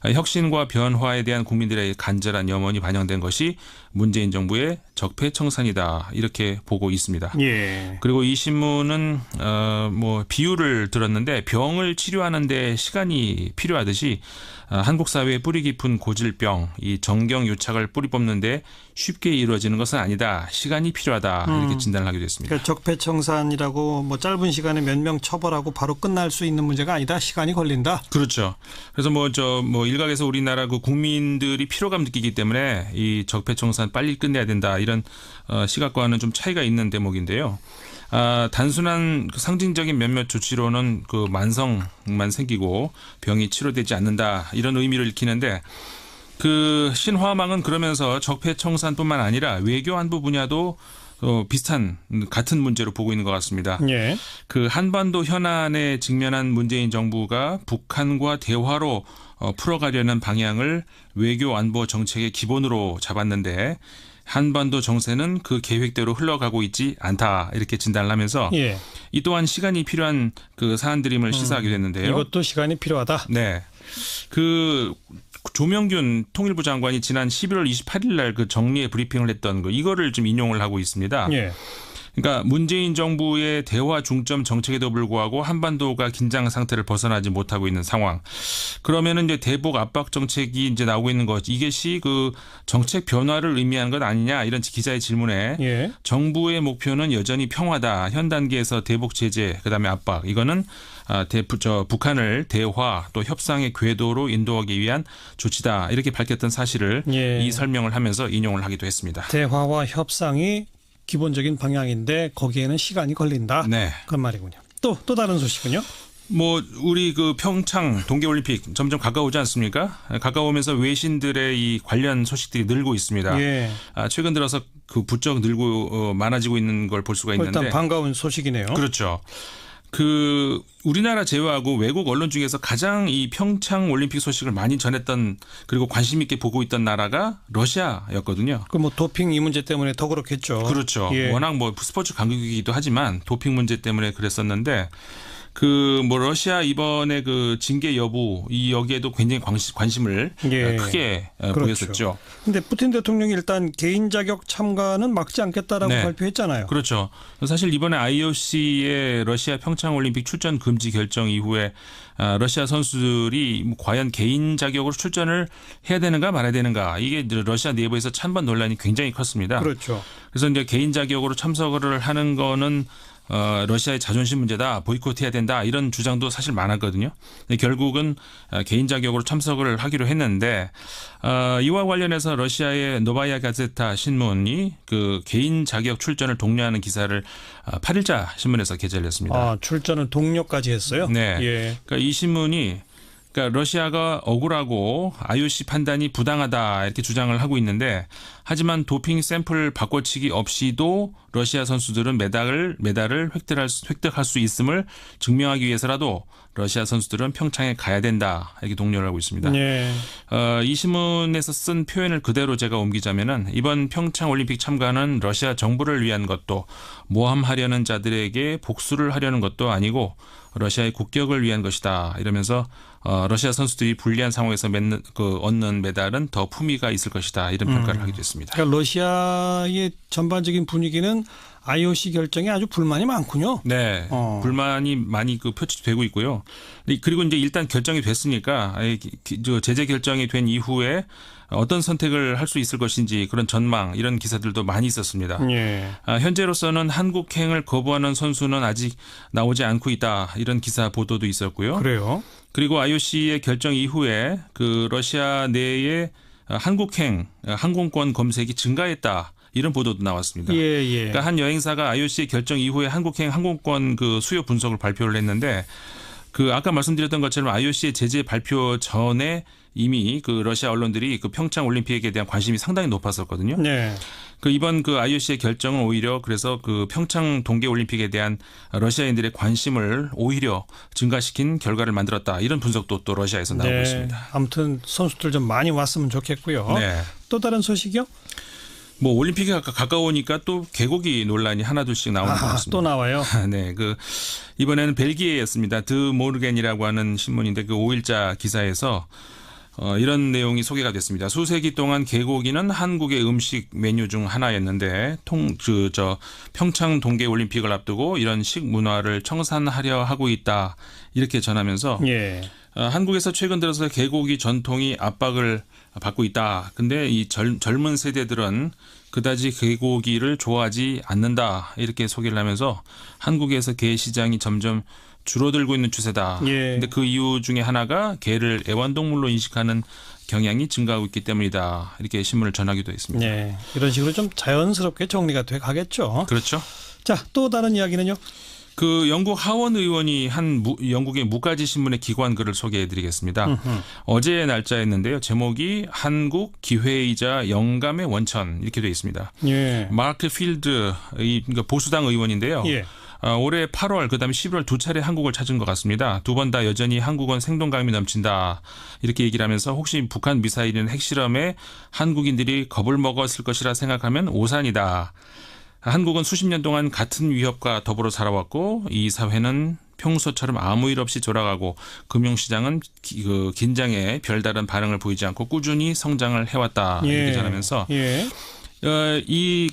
혁신과 변화에 대한 국민들의 간절한 염원이 반영된 것이 문재인 정부의 적폐청산이다 이렇게 보고 있습니다. 예. 그리고 이 신문은 뭐 비유를 들었는데 병을 치료하는 데 시간이 필요하듯이 한국 사회의 뿌리 깊은 고질병, 이 정경유착을 뿌리 뽑는데 쉽게 이루어지는 것은 아니다. 시간이 필요하다. 이렇게 진단을 하게 됐습니다. 그러니까 적폐청산이라고 뭐 짧은 시간에 몇 명 처벌하고 바로 끝날 수 있는 문제가 아니다. 시간이 걸린다. 그렇죠. 그래서 뭐 일각에서 우리나라 그 국민들이 피로감 느끼기 때문에 이 적폐청산 빨리 끝내야 된다. 이런 시각과는 좀 차이가 있는 대목인데요. 단순한 상징적인 몇몇 조치로는 그 만성만 생기고 병이 치료되지 않는다 이런 의미를 읽히는데 그 신화망은 그러면서 적폐청산뿐만 아니라 외교 안보 분야도 비슷한 같은 문제로 보고 있는 것 같습니다. 예. 그 한반도 현안에 직면한 문재인 정부가 북한과 대화로 풀어가려는 방향을 외교 안보 정책의 기본으로 잡았는데 한반도 정세는 그 계획대로 흘러가고 있지 않다 이렇게 진단을 하면서 예. 이 또한 시간이 필요한 그 사안들임을 시사하게 됐는데요. 이것도 시간이 필요하다. 네. 그 조명균 통일부 장관이 지난 11월 28일 날 그 정리의 브리핑을 했던 거 이거를 좀 인용을 하고 있습니다. 예. 그러니까 문재인 정부의 대화 중점 정책에도 불구하고 한반도가 긴장 상태를 벗어나지 못하고 있는 상황. 그러면은 이제 대북 압박 정책이 이제 나오고 있는 것 이것이 그 정책 변화를 의미하는 것 아니냐 이런 기자의 질문에 예. 정부의 목표는 여전히 평화다. 현 단계에서 대북 제재 그다음에 압박 이거는 북한을 대화 또 협상의 궤도로 인도하기 위한 조치다 이렇게 밝혔던 사실을 예. 이 설명을 하면서 인용을 하기도 했습니다. 대화와 협상이 기본적인 방향인데 거기에는 시간이 걸린다. 네. 그런 말이군요. 또 다른 소식은요? 뭐 우리 그 평창 동계올림픽 점점 가까우지 않습니까? 가까우면서 외신들의 이 관련 소식들이 늘고 있습니다. 예. 최근 들어서 그 부쩍 늘고 많아지고 있는 걸 볼 수가 있는데 일단 반가운 소식이네요. 그렇죠. 그 우리나라 제외하고 외국 언론 중에서 가장 이 평창 올림픽 소식을 많이 전했던 그리고 관심 있게 보고 있던 나라가 러시아였거든요. 그 뭐 도핑 이 문제 때문에 더 그렇겠죠. 그렇죠. 예. 워낙 뭐 스포츠 강국이기도 하지만 도핑 문제 때문에 그랬었는데 그 뭐 러시아 이번에 그 징계 여부 이 여기에도 굉장히 관심을 예. 크게 그렇죠. 보였었죠. 근데 푸틴 대통령이 일단 개인 자격 참가는 막지 않겠다라고 네. 발표했잖아요. 그렇죠. 사실 이번에 IOC의 러시아 평창 올림픽 출전 금지 결정 이후에 러시아 선수들이 과연 개인 자격으로 출전을 해야 되는가 말아야 되는가 이게 러시아 내부에서 찬반 논란이 굉장히 컸습니다. 그렇죠. 그래서 이제 개인 자격으로 참석을 하는 거는 러시아의 자존심 문제다, 보이콧해야 된다 이런 주장도 사실 많았거든요. 결국은 개인 자격으로 참석을 하기로 했는데 이와 관련해서 러시아의 노바야 가제타 신문이 그 개인 자격 출전을 독려하는 기사를 8일자 신문에서 게재를 했습니다. 출전을 독려까지 했어요? 네. 예. 그러니까 이 신문이 그러니까 러시아가 억울하고 IOC 판단이 부당하다 이렇게 주장을 하고 있는데 하지만 도핑 샘플 바꿔치기 없이도 러시아 선수들은 메달을 획득할 수 있음을 증명하기 위해서라도 러시아 선수들은 평창에 가야 된다 이렇게 독려를 하고 있습니다. 네. 이 신문에서 쓴 표현을 그대로 제가 옮기자면은 이번 평창 올림픽 참가는 러시아 정부를 위한 것도 모함하려는 자들에게 복수를 하려는 것도 아니고 러시아의 국격을 위한 것이다 이러면서 러시아 선수들이 불리한 상황에서 얻는 메달은 더 품위가 있을 것이다 이런 평가를 하기도 했습니다. 그러니까 러시아의 전반적인 분위기는 IOC 결정에 아주 불만이 많군요. 네, 불만이 많이 표출되고 있고요. 그리고 이제 일단 결정이 됐으니까 제재 결정이 된 이후에 어떤 선택을 할 수 있을 것인지 그런 전망 이런 기사들도 많이 있었습니다. 예. 현재로서는 한국행을 거부하는 선수는 아직 나오지 않고 있다 이런 기사 보도도 있었고요. 그래요. 그리고 IOC의 결정 이후에 그 러시아 내에 한국행 항공권 검색이 증가했다. 이런 보도도 나왔습니다. 예. 그러니까 한 여행사가 IOC의 결정 이후에 한국행 항공권 그 수요 분석을 발표를 했는데 그 아까 말씀드렸던 것처럼 IOC의 제재 발표 전에 이미 그 러시아 언론들이 그 평창 올림픽에 대한 관심이 상당히 높았었거든요. 네. 그 이번 그 IOC의 결정은 오히려 그래서 그 평창 동계 올림픽에 대한 러시아인들의 관심을 오히려 증가시킨 결과를 만들었다. 이런 분석도 또 러시아에서 나오고 있습니다. 아무튼 선수들 좀 많이 왔으면 좋겠고요. 네. 또 다른 소식이요? 뭐 올림픽이 가까우니까 또 개고기 논란이 하나둘씩 나오는 것 같습니다. 또 나와요. 네, 그 이번에는 벨기에였습니다. 드 모르겐이라고 하는 신문인데 그 5일자 기사에서 이런 내용이 소개가 됐습니다. 수세기 동안 개고기는 한국의 음식 메뉴 중 하나였는데 평창 동계 올림픽을 앞두고 이런 식문화를 청산하려 하고 있다 이렇게 전하면서 예. 한국에서 최근 들어서 개고기 전통이 압박을 받고 있다. 근데 이 젊은 세대들은 그다지 개고기를 좋아하지 않는다. 이렇게 소개를 하면서 한국에서 게 시장이 점점 줄어들고 있는 추세다. 예. 근데 그 이유 중에 하나가 게를 애완동물로 인식하는 경향이 증가하고 있기 때문이다. 이렇게 신문을 전하기도 했습니다. 네. 이런 식으로 좀 자연스럽게 정리가 돼 가겠죠. 그렇죠. 자, 또 다른 이야기는요? 그 영국 하원 의원이 한 영국의 무가지 신문의 기관 글을 소개해드리겠습니다. 어제의 날짜였는데요. 제목이 한국 기회이자 영감의 원천 이렇게 되어 있습니다. 예. 마크 필드 그러니까 보수당 의원인데요. 예. 올해 8월 그다음에 11월 두 차례 한국을 찾은 것 같습니다. 두 번 다 여전히 한국은 생동감이 넘친다 이렇게 얘기를 하면서 혹시 북한 미사일이나 핵실험에 한국인들이 겁을 먹었을 것이라 생각하면 오산이다. 한국은 수십 년 동안 같은 위협과 더불어 살아왔고 이 사회는 평소처럼 아무 일 없이 돌아가고 금융시장은 긴장에 별다른 반응을 보이지 않고 꾸준히 성장을 해왔다 이렇게 전하면서 이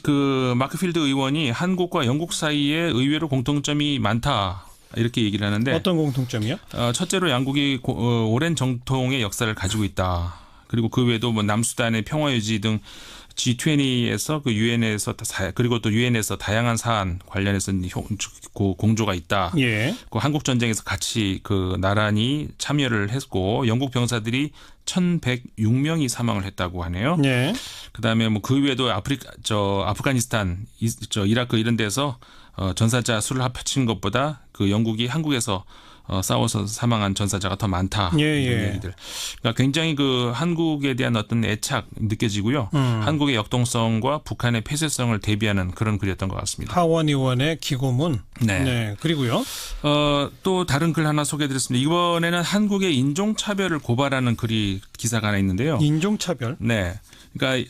마크필드 의원이 한국과 영국 사이에 의외로 공통점이 많다. 이렇게 얘기를 하는데 어떤 공통점이요? 첫째로 양국이 오랜 정통의 역사를 가지고 있다. 그리고 그 외에도 뭐 남수단의 평화 유지 등 G20에서 그 유엔에서 그리고 또 유엔에서 다양한 사안 관련해서 공조가 있다. 예. 그 한국 전쟁에서 같이 그 나란히 참여를 했고 영국 병사들이 1,106명이 사망을 했다고 하네요. 예. 그다음에 뭐 그 외에도 아프가니스탄, 이라크 이런 데서 전사자 수를 합친 것보다 그 영국이 한국에서 싸워서 사망한 전사자가 더 많다. 이런 얘기들. 그러니까 굉장히 그 한국에 대한 어떤 애착 느껴지고요. 한국의 역동성과 북한의 폐쇄성을 대비하는 그런 글이었던 것 같습니다. 하원 의원의 기고문. 네. 그리고요. 또 다른 글 하나 소개해드렸습니다. 이번에는 한국의 인종차별을 고발하는 기사가 하나 있는데요. 인종차별? 네. 그러니까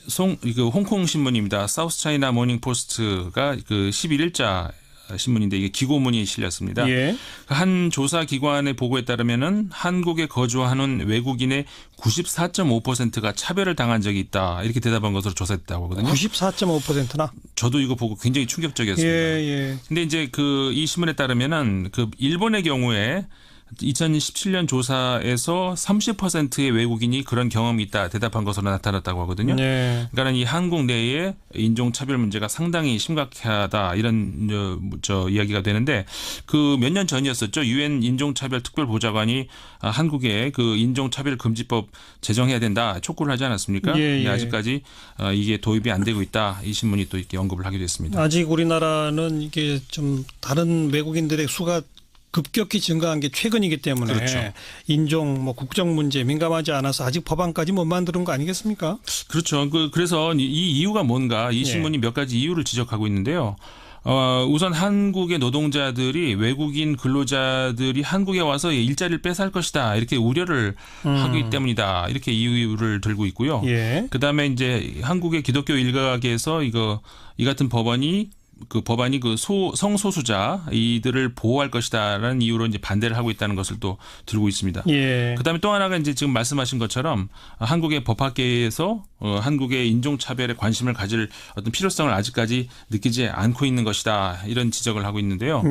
홍콩 신문입니다. 사우스 차이나 모닝 포스트가 그 11일자 신문인데 이게 기고문이 실렸습니다. 예. 한 조사 기관의 보고에 따르면은 한국에 거주하는 외국인의 94.5%가 차별을 당한 적이 있다. 이렇게 대답한 것으로 조사했다고 하거든요. 94.5%나? 저도 이거 보고 굉장히 충격적이었습니다. 예. 근데 이제 이 신문에 따르면은 일본의 경우에 2017년 조사에서 30%의 외국인이 그런 경험이 있다 대답한 것으로 나타났다고 하거든요. 네. 그러니까 이 한국 내에 인종차별 문제가 상당히 심각하다 이런 이야기가 되는데 그 몇 년 전이었었죠. 유엔 인종차별 특별보좌관이 한국에 그 인종차별 금지법 제정해야 된다 촉구를 하지 않았습니까? 근데 아직까지 이게 도입이 안 되고 있다. 이 신문이 또 이렇게 언급을 하기도 했습니다. 아직 우리나라는 이게 좀 다른 외국인들의 수가 급격히 증가한 게 최근이기 때문에 그렇죠. 인종, 국정 문제 민감하지 않아서 아직 법안까지 못 만드는 거 아니겠습니까? 그렇죠. 그래서 이 이유가 뭔가 이 신문이 몇 가지 이유를 지적하고 있는데요. 우선 한국의 노동자들이 외국인 근로자들이 한국에 와서 일자리를 뺏어갈 것이다 이렇게 우려를 하기 때문이다 이렇게 이유를 들고 있고요. 그다음에 이제 한국의 기독교 일각에서 이 같은 법안이 성소수자 이들을 보호할 것이다라는 이유로 이제 반대를 하고 있다는 것을 또 들고 있습니다. 그다음에 또 하나가 이제 지금 말씀하신 것처럼 한국의 법학계에서 한국의 인종차별에 관심을 가질 어떤 필요성을 아직까지 느끼지 않고 있는 것이다 이런 지적을 하고 있는데요.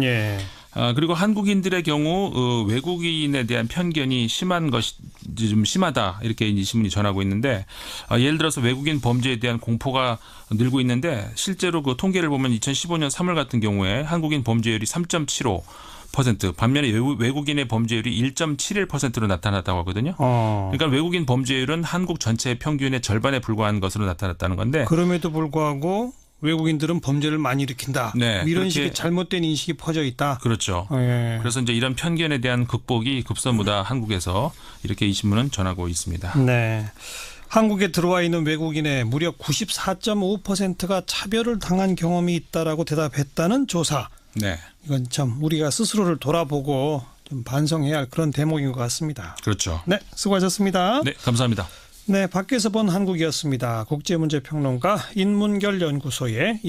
그리고 한국인들의 경우 외국인에 대한 편견이 좀 심하다 이렇게 이 신문이 전하고 있는데 예를 들어서 외국인 범죄에 대한 공포가 늘고 있는데 실제로 그 통계를 보면 2015년 3월 같은 경우에 한국인 범죄율이 3.75%, 반면에 외국인의 범죄율이 1.71%로 나타났다고 하거든요. 그러니까 외국인 범죄율은 한국 전체 평균의 절반에 불과한 것으로 나타났다는 건데 그럼에도 불구하고 외국인들은 범죄를 많이 일으킨다. 네, 이런 식의 잘못된 인식이 퍼져 있다. 그렇죠. 그래서 이제 이런 편견에 대한 극복이 급선무다 한국에서 이렇게 이 신문은 전하고 있습니다. 네. 한국에 들어와 있는 외국인의 무려 94.5%가 차별을 당한 경험이 있다라고 대답했다는 조사. 네. 이건 참 우리가 스스로를 돌아보고 좀 반성해야 할 그런 대목인 것 같습니다. 그렇죠. 네, 수고하셨습니다. 네, 감사합니다. 네, 밖에서 본 한국이었습니다. 국제문제평론가 인문결 연구소의